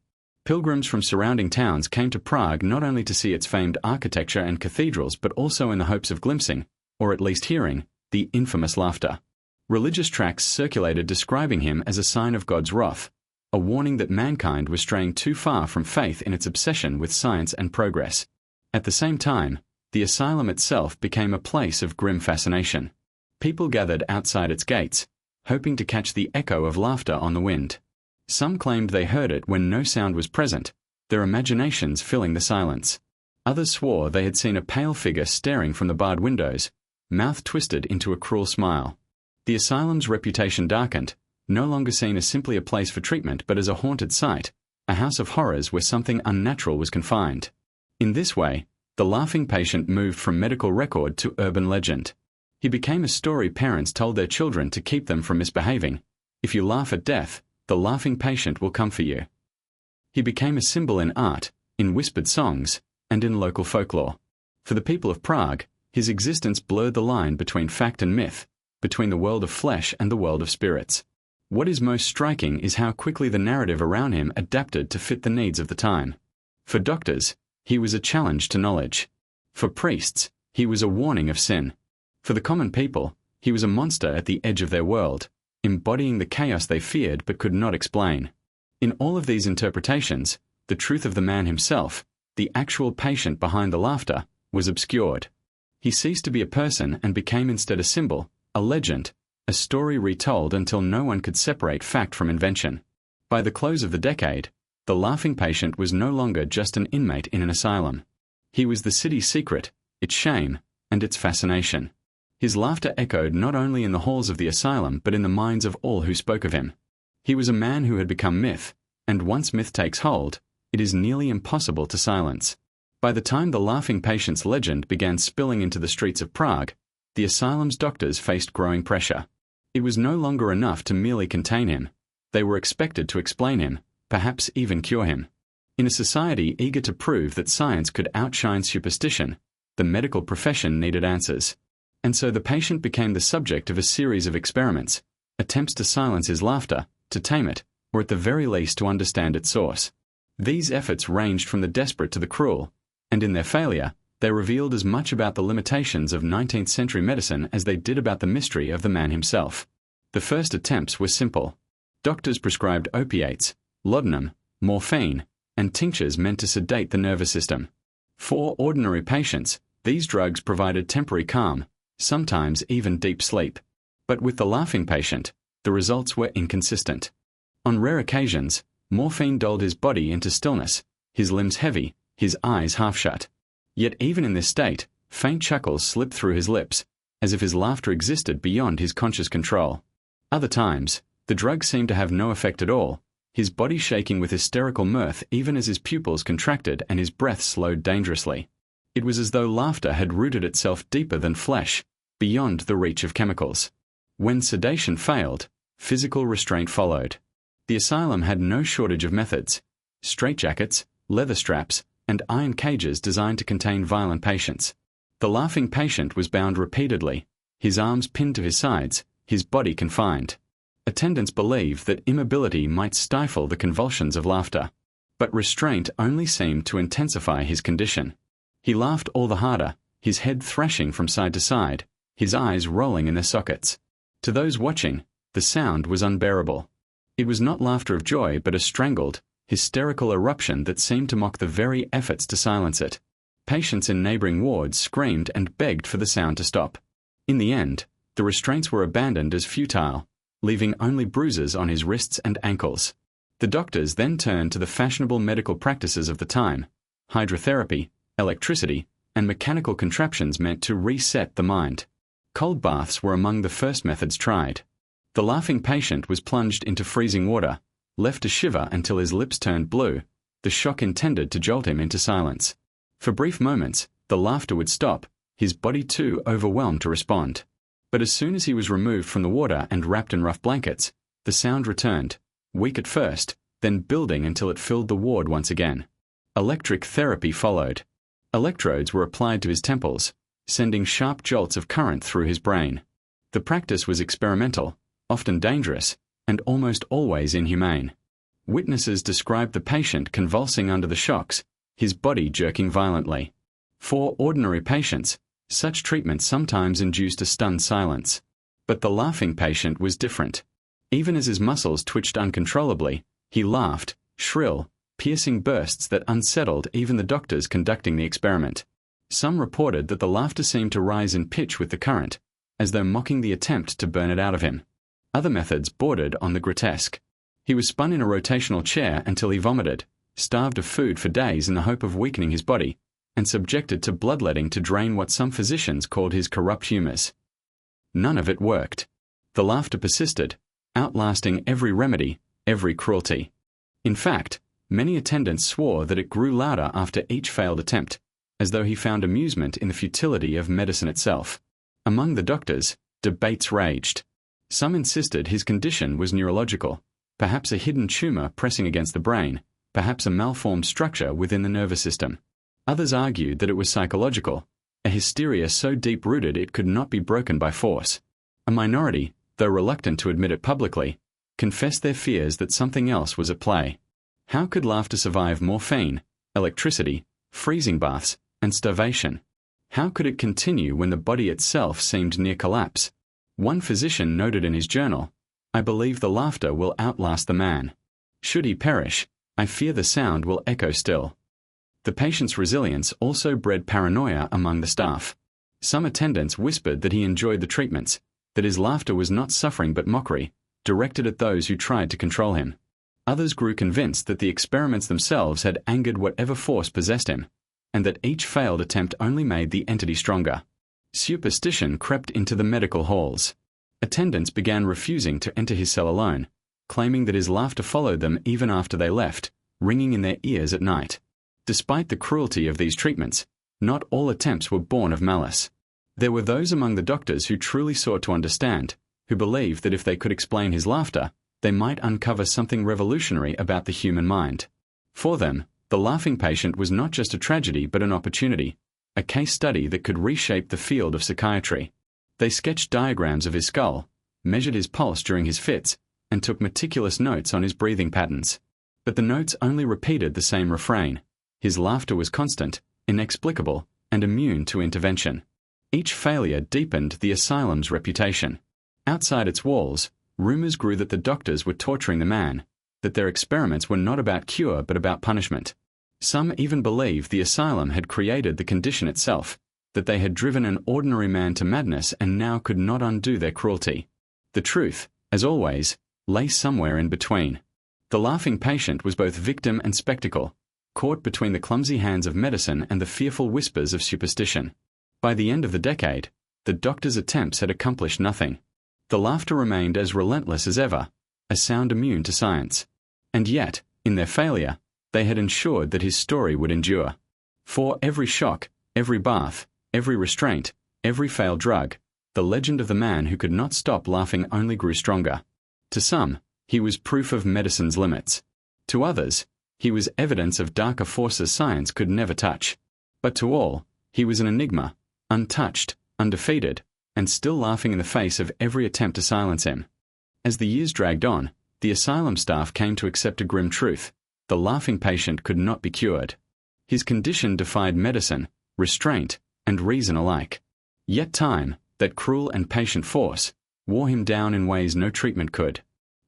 Pilgrims from surrounding towns came to Prague not only to see its famed architecture and cathedrals but also in the hopes of glimpsing, or at least hearing, the infamous laughter. Religious tracts circulated describing him as a sign of God's wrath, a warning that mankind was straying too far from faith in its obsession with science and progress. At the same time, the asylum itself became a place of grim fascination. People gathered outside its gates, hoping to catch the echo of laughter on the wind. Some claimed they heard it when no sound was present, their imaginations filling the silence. Others swore they had seen a pale figure staring from the barred windows, mouth twisted into a cruel smile. The asylum's reputation darkened, no longer seen as simply a place for treatment but as a haunted site, a house of horrors where something unnatural was confined. In this way, the laughing patient moved from medical record to urban legend. He became a story parents told their children to keep them from misbehaving. If you laugh at death, the laughing patient will come for you. He became a symbol in art, in whispered songs, and in local folklore. For the people of Prague, his existence blurred the line between fact and myth, between the world of flesh and the world of spirits. What is most striking is how quickly the narrative around him adapted to fit the needs of the time. For doctors, he was a challenge to knowledge. For priests, he was a warning of sin. For the common people, he was a monster at the edge of their world, embodying the chaos they feared but could not explain. In all of these interpretations, the truth of the man himself, the actual patient behind the laughter, was obscured. He ceased to be a person and became instead a symbol, a legend, a story retold until no one could separate fact from invention. By the close of the decade, the laughing patient was no longer just an inmate in an asylum. He was the city's secret, its shame, and its fascination. His laughter echoed not only in the halls of the asylum but in the minds of all who spoke of him. He was a man who had become myth, and once myth takes hold, it is nearly impossible to silence. By the time the laughing patient's legend began spilling into the streets of Prague, the asylum's doctors faced growing pressure. It was no longer enough to merely contain him. They were expected to explain him, perhaps even cure him. In a society eager to prove that science could outshine superstition, the medical profession needed answers. And so the patient became the subject of a series of experiments, attempts to silence his laughter, to tame it, or at the very least to understand its source. These efforts ranged from the desperate to the cruel, and in their failure, they revealed as much about the limitations of 19th century medicine as they did about the mystery of the man himself. The first attempts were simple. Doctors prescribed opiates, laudanum, morphine, and tinctures meant to sedate the nervous system. For ordinary patients, these drugs provided temporary calm, sometimes even deep sleep. But with the laughing patient, the results were inconsistent. On rare occasions, morphine dulled his body into stillness, his limbs heavy, his eyes half shut. Yet even in this state, faint chuckles slipped through his lips, as if his laughter existed beyond his conscious control. Other times, the drug seemed to have no effect at all, his body shaking with hysterical mirth even as his pupils contracted and his breath slowed dangerously. It was as though laughter had rooted itself deeper than flesh, beyond the reach of chemicals. When sedation failed, physical restraint followed. The asylum had no shortage of methods: straitjackets, leather straps, and iron cages designed to contain violent patients. The laughing patient was bound repeatedly, his arms pinned to his sides, his body confined. Attendants believed that immobility might stifle the convulsions of laughter, but restraint only seemed to intensify his condition. He laughed all the harder, his head thrashing from side to side, his eyes rolling in their sockets. To those watching, the sound was unbearable. It was not laughter of joy but a strangled, hysterical eruption that seemed to mock the very efforts to silence it. Patients in neighboring wards screamed and begged for the sound to stop. In the end, the restraints were abandoned as futile, leaving only bruises on his wrists and ankles. The doctors then turned to the fashionable medical practices of the time: hydrotherapy, electricity, and mechanical contraptions meant to reset the mind. Cold baths were among the first methods tried. The laughing patient was plunged into freezing water, left to shiver until his lips turned blue, the shock intended to jolt him into silence. For brief moments, the laughter would stop, his body too overwhelmed to respond. But as soon as he was removed from the water and wrapped in rough blankets, the sound returned, weak at first, then building until it filled the ward once again. Electric therapy followed. Electrodes were applied to his temples, sending sharp jolts of current through his brain. The practice was experimental, often dangerous, and almost always inhumane. Witnesses described the patient convulsing under the shocks, his body jerking violently. For ordinary patients, such treatment sometimes induced a stunned silence. But the laughing patient was different. Even as his muscles twitched uncontrollably, he laughed, shrill, piercing bursts that unsettled even the doctors conducting the experiment. Some reported that the laughter seemed to rise in pitch with the current, as though mocking the attempt to burn it out of him. Other methods bordered on the grotesque. He was spun in a rotational chair until he vomited, starved of food for days in the hope of weakening his body, and subjected to bloodletting to drain what some physicians called his corrupt humours. None of it worked. The laughter persisted, outlasting every remedy, every cruelty. In fact, many attendants swore that it grew louder after each failed attempt, as though he found amusement in the futility of medicine itself. Among the doctors, debates raged. Some insisted his condition was neurological, perhaps a hidden tumor pressing against the brain, perhaps a malformed structure within the nervous system. Others argued that it was psychological, a hysteria so deep-rooted it could not be broken by force. A minority, though reluctant to admit it publicly, confessed their fears that something else was at play. How could laughter survive morphine, electricity, freezing baths, and starvation? How could it continue when the body itself seemed near collapse? One physician noted in his journal, "I believe the laughter will outlast the man. Should he perish, I fear the sound will echo still." The patient's resilience also bred paranoia among the staff. Some attendants whispered that he enjoyed the treatments, that his laughter was not suffering but mockery, directed at those who tried to control him. Others grew convinced that the experiments themselves had angered whatever force possessed him, and that each failed attempt only made the entity stronger. Superstition crept into the medical halls. Attendants began refusing to enter his cell alone, claiming that his laughter followed them even after they left, ringing in their ears at night. Despite the cruelty of these treatments, not all attempts were born of malice. There were those among the doctors who truly sought to understand, who believed that if they could explain his laughter, they might uncover something revolutionary about the human mind. For them, the laughing patient was not just a tragedy but an opportunity, a case study that could reshape the field of psychiatry. They sketched diagrams of his skull, measured his pulse during his fits, and took meticulous notes on his breathing patterns. But the notes only repeated the same refrain. His laughter was constant, inexplicable, and immune to intervention. Each failure deepened the asylum's reputation. Outside its walls, rumors grew that the doctors were torturing the man, that their experiments were not about cure but about punishment. Some even believed the asylum had created the condition itself, that they had driven an ordinary man to madness and now could not undo their cruelty. The truth, as always, lay somewhere in between. The laughing patient was both victim and spectacle, caught between the clumsy hands of medicine and the fearful whispers of superstition. By the end of the decade, the doctor's attempts had accomplished nothing. The laughter remained as relentless as ever, a sound immune to science. And yet, in their failure, they had ensured that his story would endure. For every shock, every bath, every restraint, every failed drug, the legend of the man who could not stop laughing only grew stronger. To some, he was proof of medicine's limits. To others, he was evidence of darker forces science could never touch. But to all, he was an enigma, untouched, undefeated, and still laughing in the face of every attempt to silence him. As the years dragged on, the asylum staff came to accept a grim truth: the laughing patient could not be cured. His condition defied medicine, restraint, and reason alike. Yet time, that cruel and patient force, wore him down in ways no treatment could.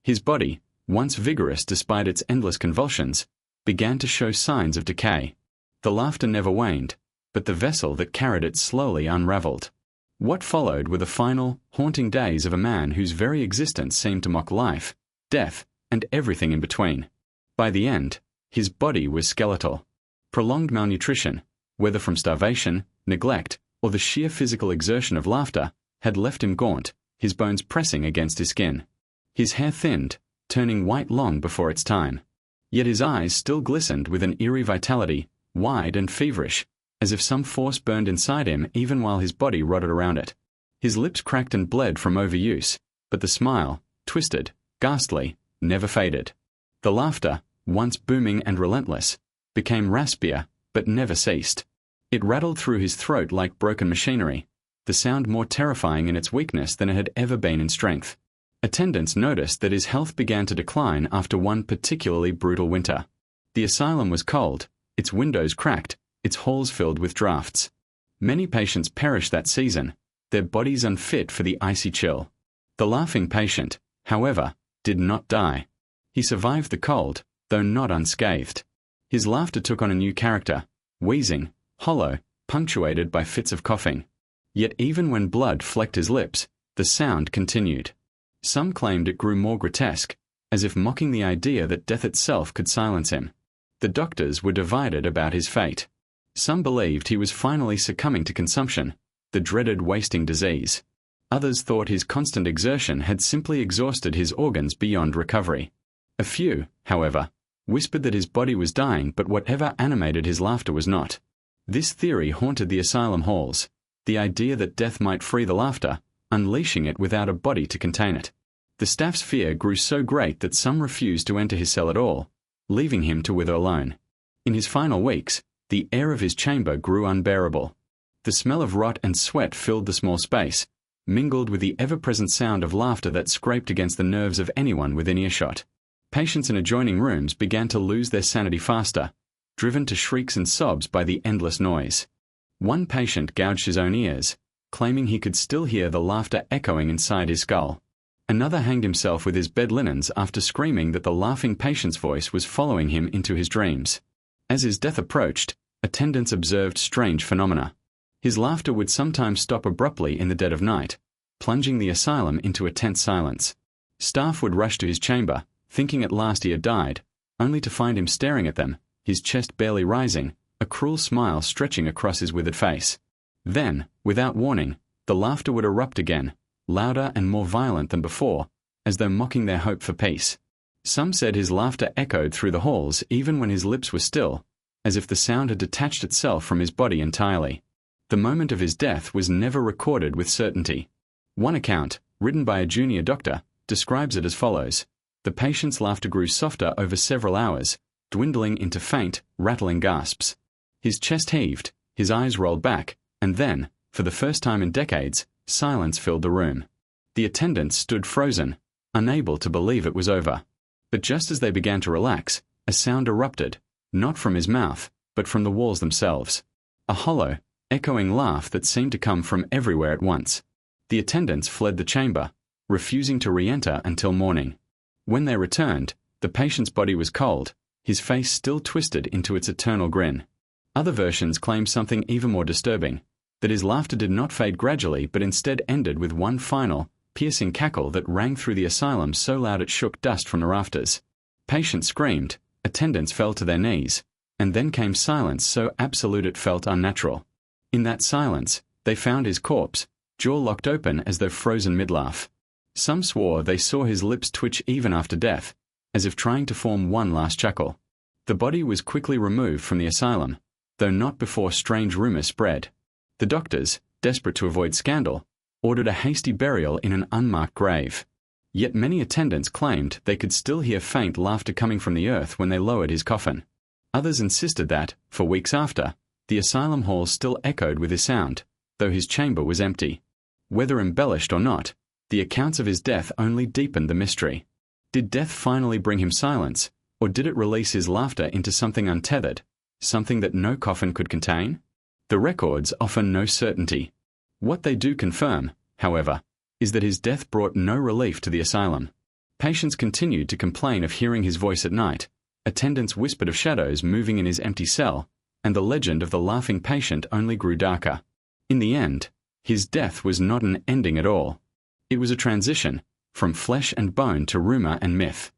His body, once vigorous despite its endless convulsions, began to show signs of decay. The laughter never waned, but the vessel that carried it slowly unraveled. What followed were the final, haunting days of a man whose very existence seemed to mock life, death, and everything in between. By the end, his body was skeletal. Prolonged malnutrition, whether from starvation, neglect, or the sheer physical exertion of laughter, had left him gaunt, his bones pressing against his skin. His hair thinned, turning white long before its time. Yet his eyes still glistened with an eerie vitality, wide and feverish, as if some force burned inside him even while his body rotted around it. His lips cracked and bled from overuse, but the smile, twisted, ghastly, never faded. The laughter, once booming and relentless, became raspier, but never ceased. It rattled through his throat like broken machinery, the sound more terrifying in its weakness than it had ever been in strength. Attendants noticed that his health began to decline after one particularly brutal winter. The asylum was cold, its windows cracked, its halls filled with drafts. Many patients perished that season, their bodies unfit for the icy chill. The laughing patient, however, did not die. He survived the cold, though not unscathed. His laughter took on a new character, wheezing, hollow, punctuated by fits of coughing. Yet even when blood flecked his lips, the sound continued. Some claimed it grew more grotesque, as if mocking the idea that death itself could silence him. The doctors were divided about his fate. Some believed he was finally succumbing to consumption, the dreaded wasting disease. Others thought his constant exertion had simply exhausted his organs beyond recovery. A few, however, whispered that his body was dying, but whatever animated his laughter was not. This theory haunted the asylum halls, the idea that death might free the laughter, unleashing it without a body to contain it. The staff's fear grew so great that some refused to enter his cell at all, leaving him to wither alone. In his final weeks, the air of his chamber grew unbearable. The smell of rot and sweat filled the small space, mingled with the ever-present sound of laughter that scraped against the nerves of anyone within earshot. Patients in adjoining rooms began to lose their sanity faster, driven to shrieks and sobs by the endless noise. One patient gouged his own ears, claiming he could still hear the laughter echoing inside his skull. Another hanged himself with his bed linens after screaming that the laughing patient's voice was following him into his dreams. As his death approached, attendants observed strange phenomena. His laughter would sometimes stop abruptly in the dead of night, plunging the asylum into a tense silence. Staff would rush to his chamber, thinking at last he had died, only to find him staring at them, his chest barely rising, a cruel smile stretching across his withered face. Then, without warning, the laughter would erupt again, louder and more violent than before, as though mocking their hope for peace. Some said his laughter echoed through the halls even when his lips were still, as if the sound had detached itself from his body entirely. The moment of his death was never recorded with certainty. One account, written by a junior doctor, describes it as follows. The patient's laughter grew softer over several hours, dwindling into faint, rattling gasps. His chest heaved, his eyes rolled back, and then, for the first time in decades, silence filled the room. The attendants stood frozen, unable to believe it was over. But just as they began to relax, a sound erupted, not from his mouth, but from the walls themselves. A hollow, echoing laugh that seemed to come from everywhere at once. The attendants fled the chamber, refusing to re-enter until morning. When they returned, the patient's body was cold, his face still twisted into its eternal grin. Other versions claim something even more disturbing, that his laughter did not fade gradually but instead ended with one final, piercing cackle that rang through the asylum so loud it shook dust from the rafters. Patients screamed, attendants fell to their knees, and then came silence so absolute it felt unnatural. In that silence, they found his corpse, jaw locked open as though frozen mid-laugh. Some swore they saw his lips twitch even after death, as if trying to form one last chuckle. The body was quickly removed from the asylum, though not before strange rumors spread. The doctors, desperate to avoid scandal, ordered a hasty burial in an unmarked grave. Yet many attendants claimed they could still hear faint laughter coming from the earth when they lowered his coffin. Others insisted that, for weeks after, the asylum halls still echoed with his sound, though his chamber was empty. Whether embellished or not, the accounts of his death only deepened the mystery. Did death finally bring him silence, or did it release his laughter into something untethered, something that no coffin could contain? The records offer no certainty. What they do confirm, however, is that his death brought no relief to the asylum. Patients continued to complain of hearing his voice at night, attendants whispered of shadows moving in his empty cell, and the legend of the laughing patient only grew darker. In the end, his death was not an ending at all. It was a transition, from flesh and bone to rumor and myth.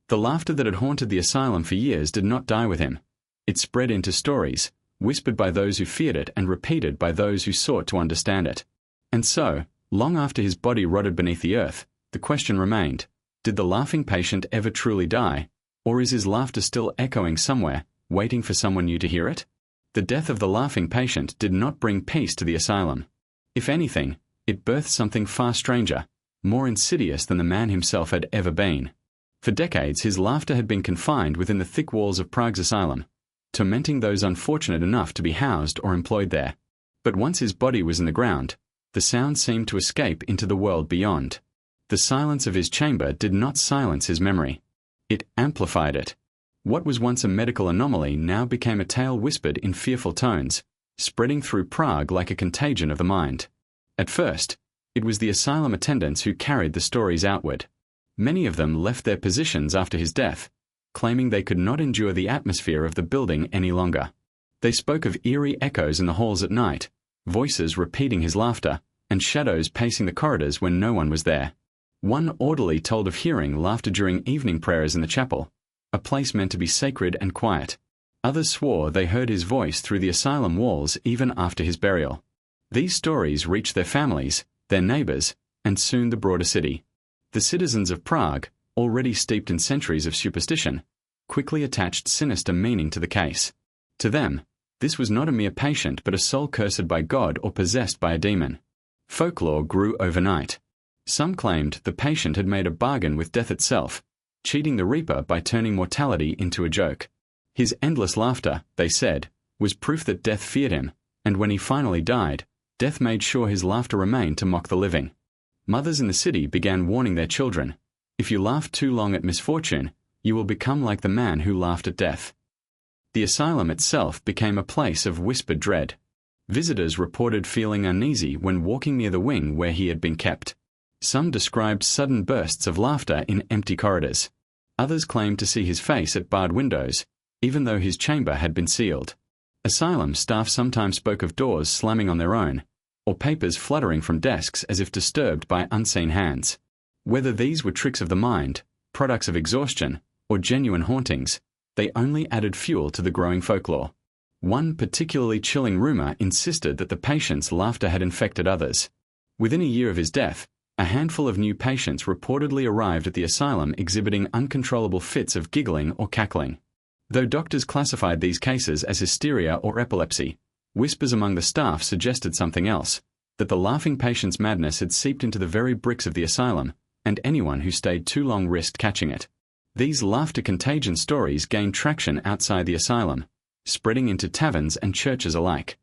The laughter that had haunted the asylum for years did not die with him. It spread into stories, whispered by those who feared it and repeated by those who sought to understand it. And so, long after his body rotted beneath the earth, the question remained, did the laughing patient ever truly die, or is his laughter still echoing somewhere, waiting for someone new to hear it? The death of the laughing patient did not bring peace to the asylum. If anything, it birthed something far stranger, more insidious than the man himself had ever been. For decades his laughter had been confined within the thick walls of Prague's asylum, tormenting those unfortunate enough to be housed or employed there. But once his body was in the ground, the sound seemed to escape into the world beyond. The silence of his chamber did not silence his memory. It amplified it. What was once a medical anomaly now became a tale whispered in fearful tones, spreading through Prague like a contagion of the mind. At first, it was the asylum attendants who carried the stories outward. Many of them left their positions after his death, claiming they could not endure the atmosphere of the building any longer. They spoke of eerie echoes in the halls at night, voices repeating his laughter, and shadows pacing the corridors when no one was there. One orderly told of hearing laughter during evening prayers in the chapel, a place meant to be sacred and quiet. Others swore they heard his voice through the asylum walls even after his burial. These stories reached their families, their neighbors, and soon the broader city. The citizens of Prague, already steeped in centuries of superstition, quickly attached sinister meaning to the case. To them, this was not a mere patient but a soul cursed by God or possessed by a demon. Folklore grew overnight. Some claimed the patient had made a bargain with death itself, cheating the reaper by turning mortality into a joke. His endless laughter, they said, was proof that death feared him, and when he finally died, death made sure his laughter remained to mock the living. Mothers in the city began warning their children, if you laugh too long at misfortune, you will become like the man who laughed at death. The asylum itself became a place of whispered dread. Visitors reported feeling uneasy when walking near the wing where he had been kept. Some described sudden bursts of laughter in empty corridors. Others claimed to see his face at barred windows, even though his chamber had been sealed. Asylum staff sometimes spoke of doors slamming on their own, or papers fluttering from desks as if disturbed by unseen hands. Whether these were tricks of the mind, products of exhaustion, or genuine hauntings, they only added fuel to the growing folklore. One particularly chilling rumor insisted that the patient's laughter had infected others. Within a year of his death, a handful of new patients reportedly arrived at the asylum exhibiting uncontrollable fits of giggling or cackling. Though doctors classified these cases as hysteria or epilepsy, whispers among the staff suggested something else, that the laughing patient's madness had seeped into the very bricks of the asylum, and anyone who stayed too long risked catching it. These laughter contagion stories gained traction outside the asylum, spreading into taverns and churches alike.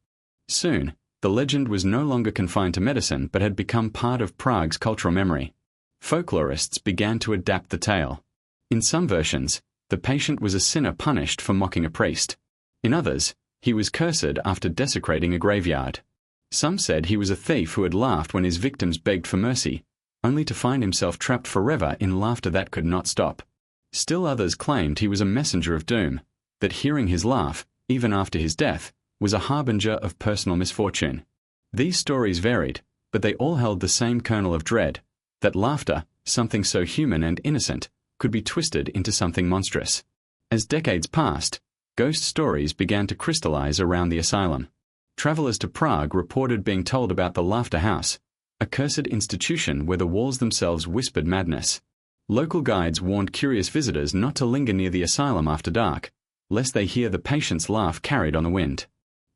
Soon, the legend was no longer confined to medicine but had become part of Prague's cultural memory. Folklorists began to adapt the tale. In some versions, the patient was a sinner punished for mocking a priest. In others, he was cursed after desecrating a graveyard. Some said he was a thief who had laughed when his victims begged for mercy, only to find himself trapped forever in laughter that could not stop. Still others claimed he was a messenger of doom, that hearing his laugh, even after his death, was a harbinger of personal misfortune. These stories varied, but they all held the same kernel of dread, that laughter, something so human and innocent, could be twisted into something monstrous. As decades passed, ghost stories began to crystallize around the asylum. Travelers to Prague reported being told about the Laughter House, a cursed institution where the walls themselves whispered madness. Local guides warned curious visitors not to linger near the asylum after dark, lest they hear the patient's laugh carried on the wind.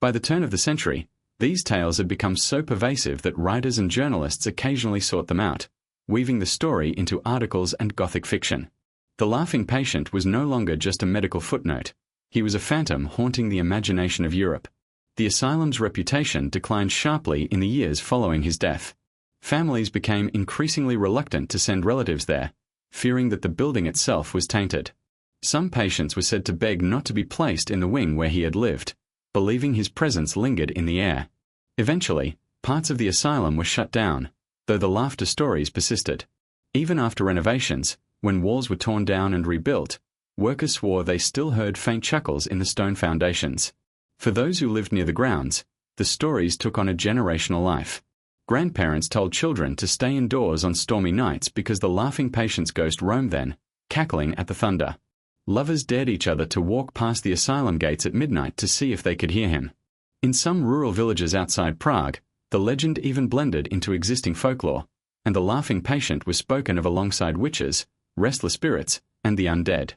By the turn of the century, these tales had become so pervasive that writers and journalists occasionally sought them out, weaving the story into articles and Gothic fiction. The laughing patient was no longer just a medical footnote. He was a phantom haunting the imagination of Europe. The asylum's reputation declined sharply in the years following his death. Families became increasingly reluctant to send relatives there, fearing that the building itself was tainted. Some patients were said to beg not to be placed in the wing where he had lived, believing his presence lingered in the air. Eventually, parts of the asylum were shut down, though the laughter stories persisted. Even after renovations, when walls were torn down and rebuilt, workers swore they still heard faint chuckles in the stone foundations. For those who lived near the grounds, the stories took on a generational life. Grandparents told children to stay indoors on stormy nights because the laughing patient's ghost roamed then, cackling at the thunder. Lovers dared each other to walk past the asylum gates at midnight to see if they could hear him. In some rural villages outside Prague, the legend even blended into existing folklore, and the laughing patient was spoken of alongside witches, restless spirits, and the undead.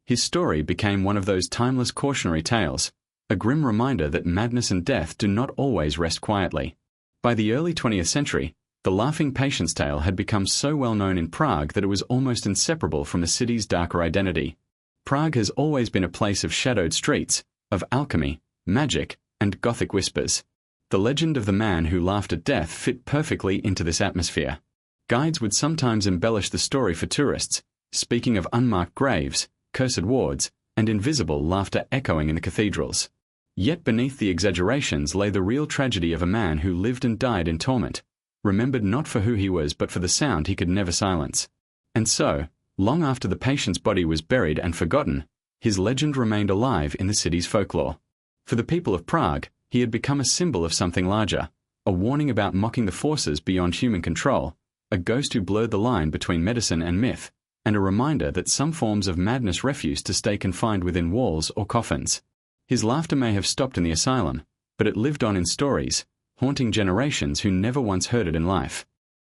His story became one of those timeless cautionary tales, a grim reminder that madness and death do not always rest quietly. By the early 20th century, The laughing patient's tale had become so well known in Prague that it was almost inseparable from the city's darker identity. Prague has always been a place of shadowed streets, of alchemy, magic, and Gothic whispers. The legend of the man who laughed at death fit perfectly into this atmosphere. Guides would sometimes embellish the story for tourists, speaking of unmarked graves, cursed wards, and invisible laughter echoing in the cathedrals. Yet beneath the exaggerations lay the real tragedy of a man who lived and died in torment, remembered not for who he was but for the sound he could never silence. And so, long after the patient's body was buried and forgotten, his legend remained alive in the city's folklore. For the people of Prague, he had become a symbol of something larger, a warning about mocking the forces beyond human control, a ghost who blurred the line between medicine and myth, and a reminder that some forms of madness refused to stay confined within walls or coffins. His laughter may have stopped in the asylum, but it lived on in stories, haunting generations who never once heard it in life.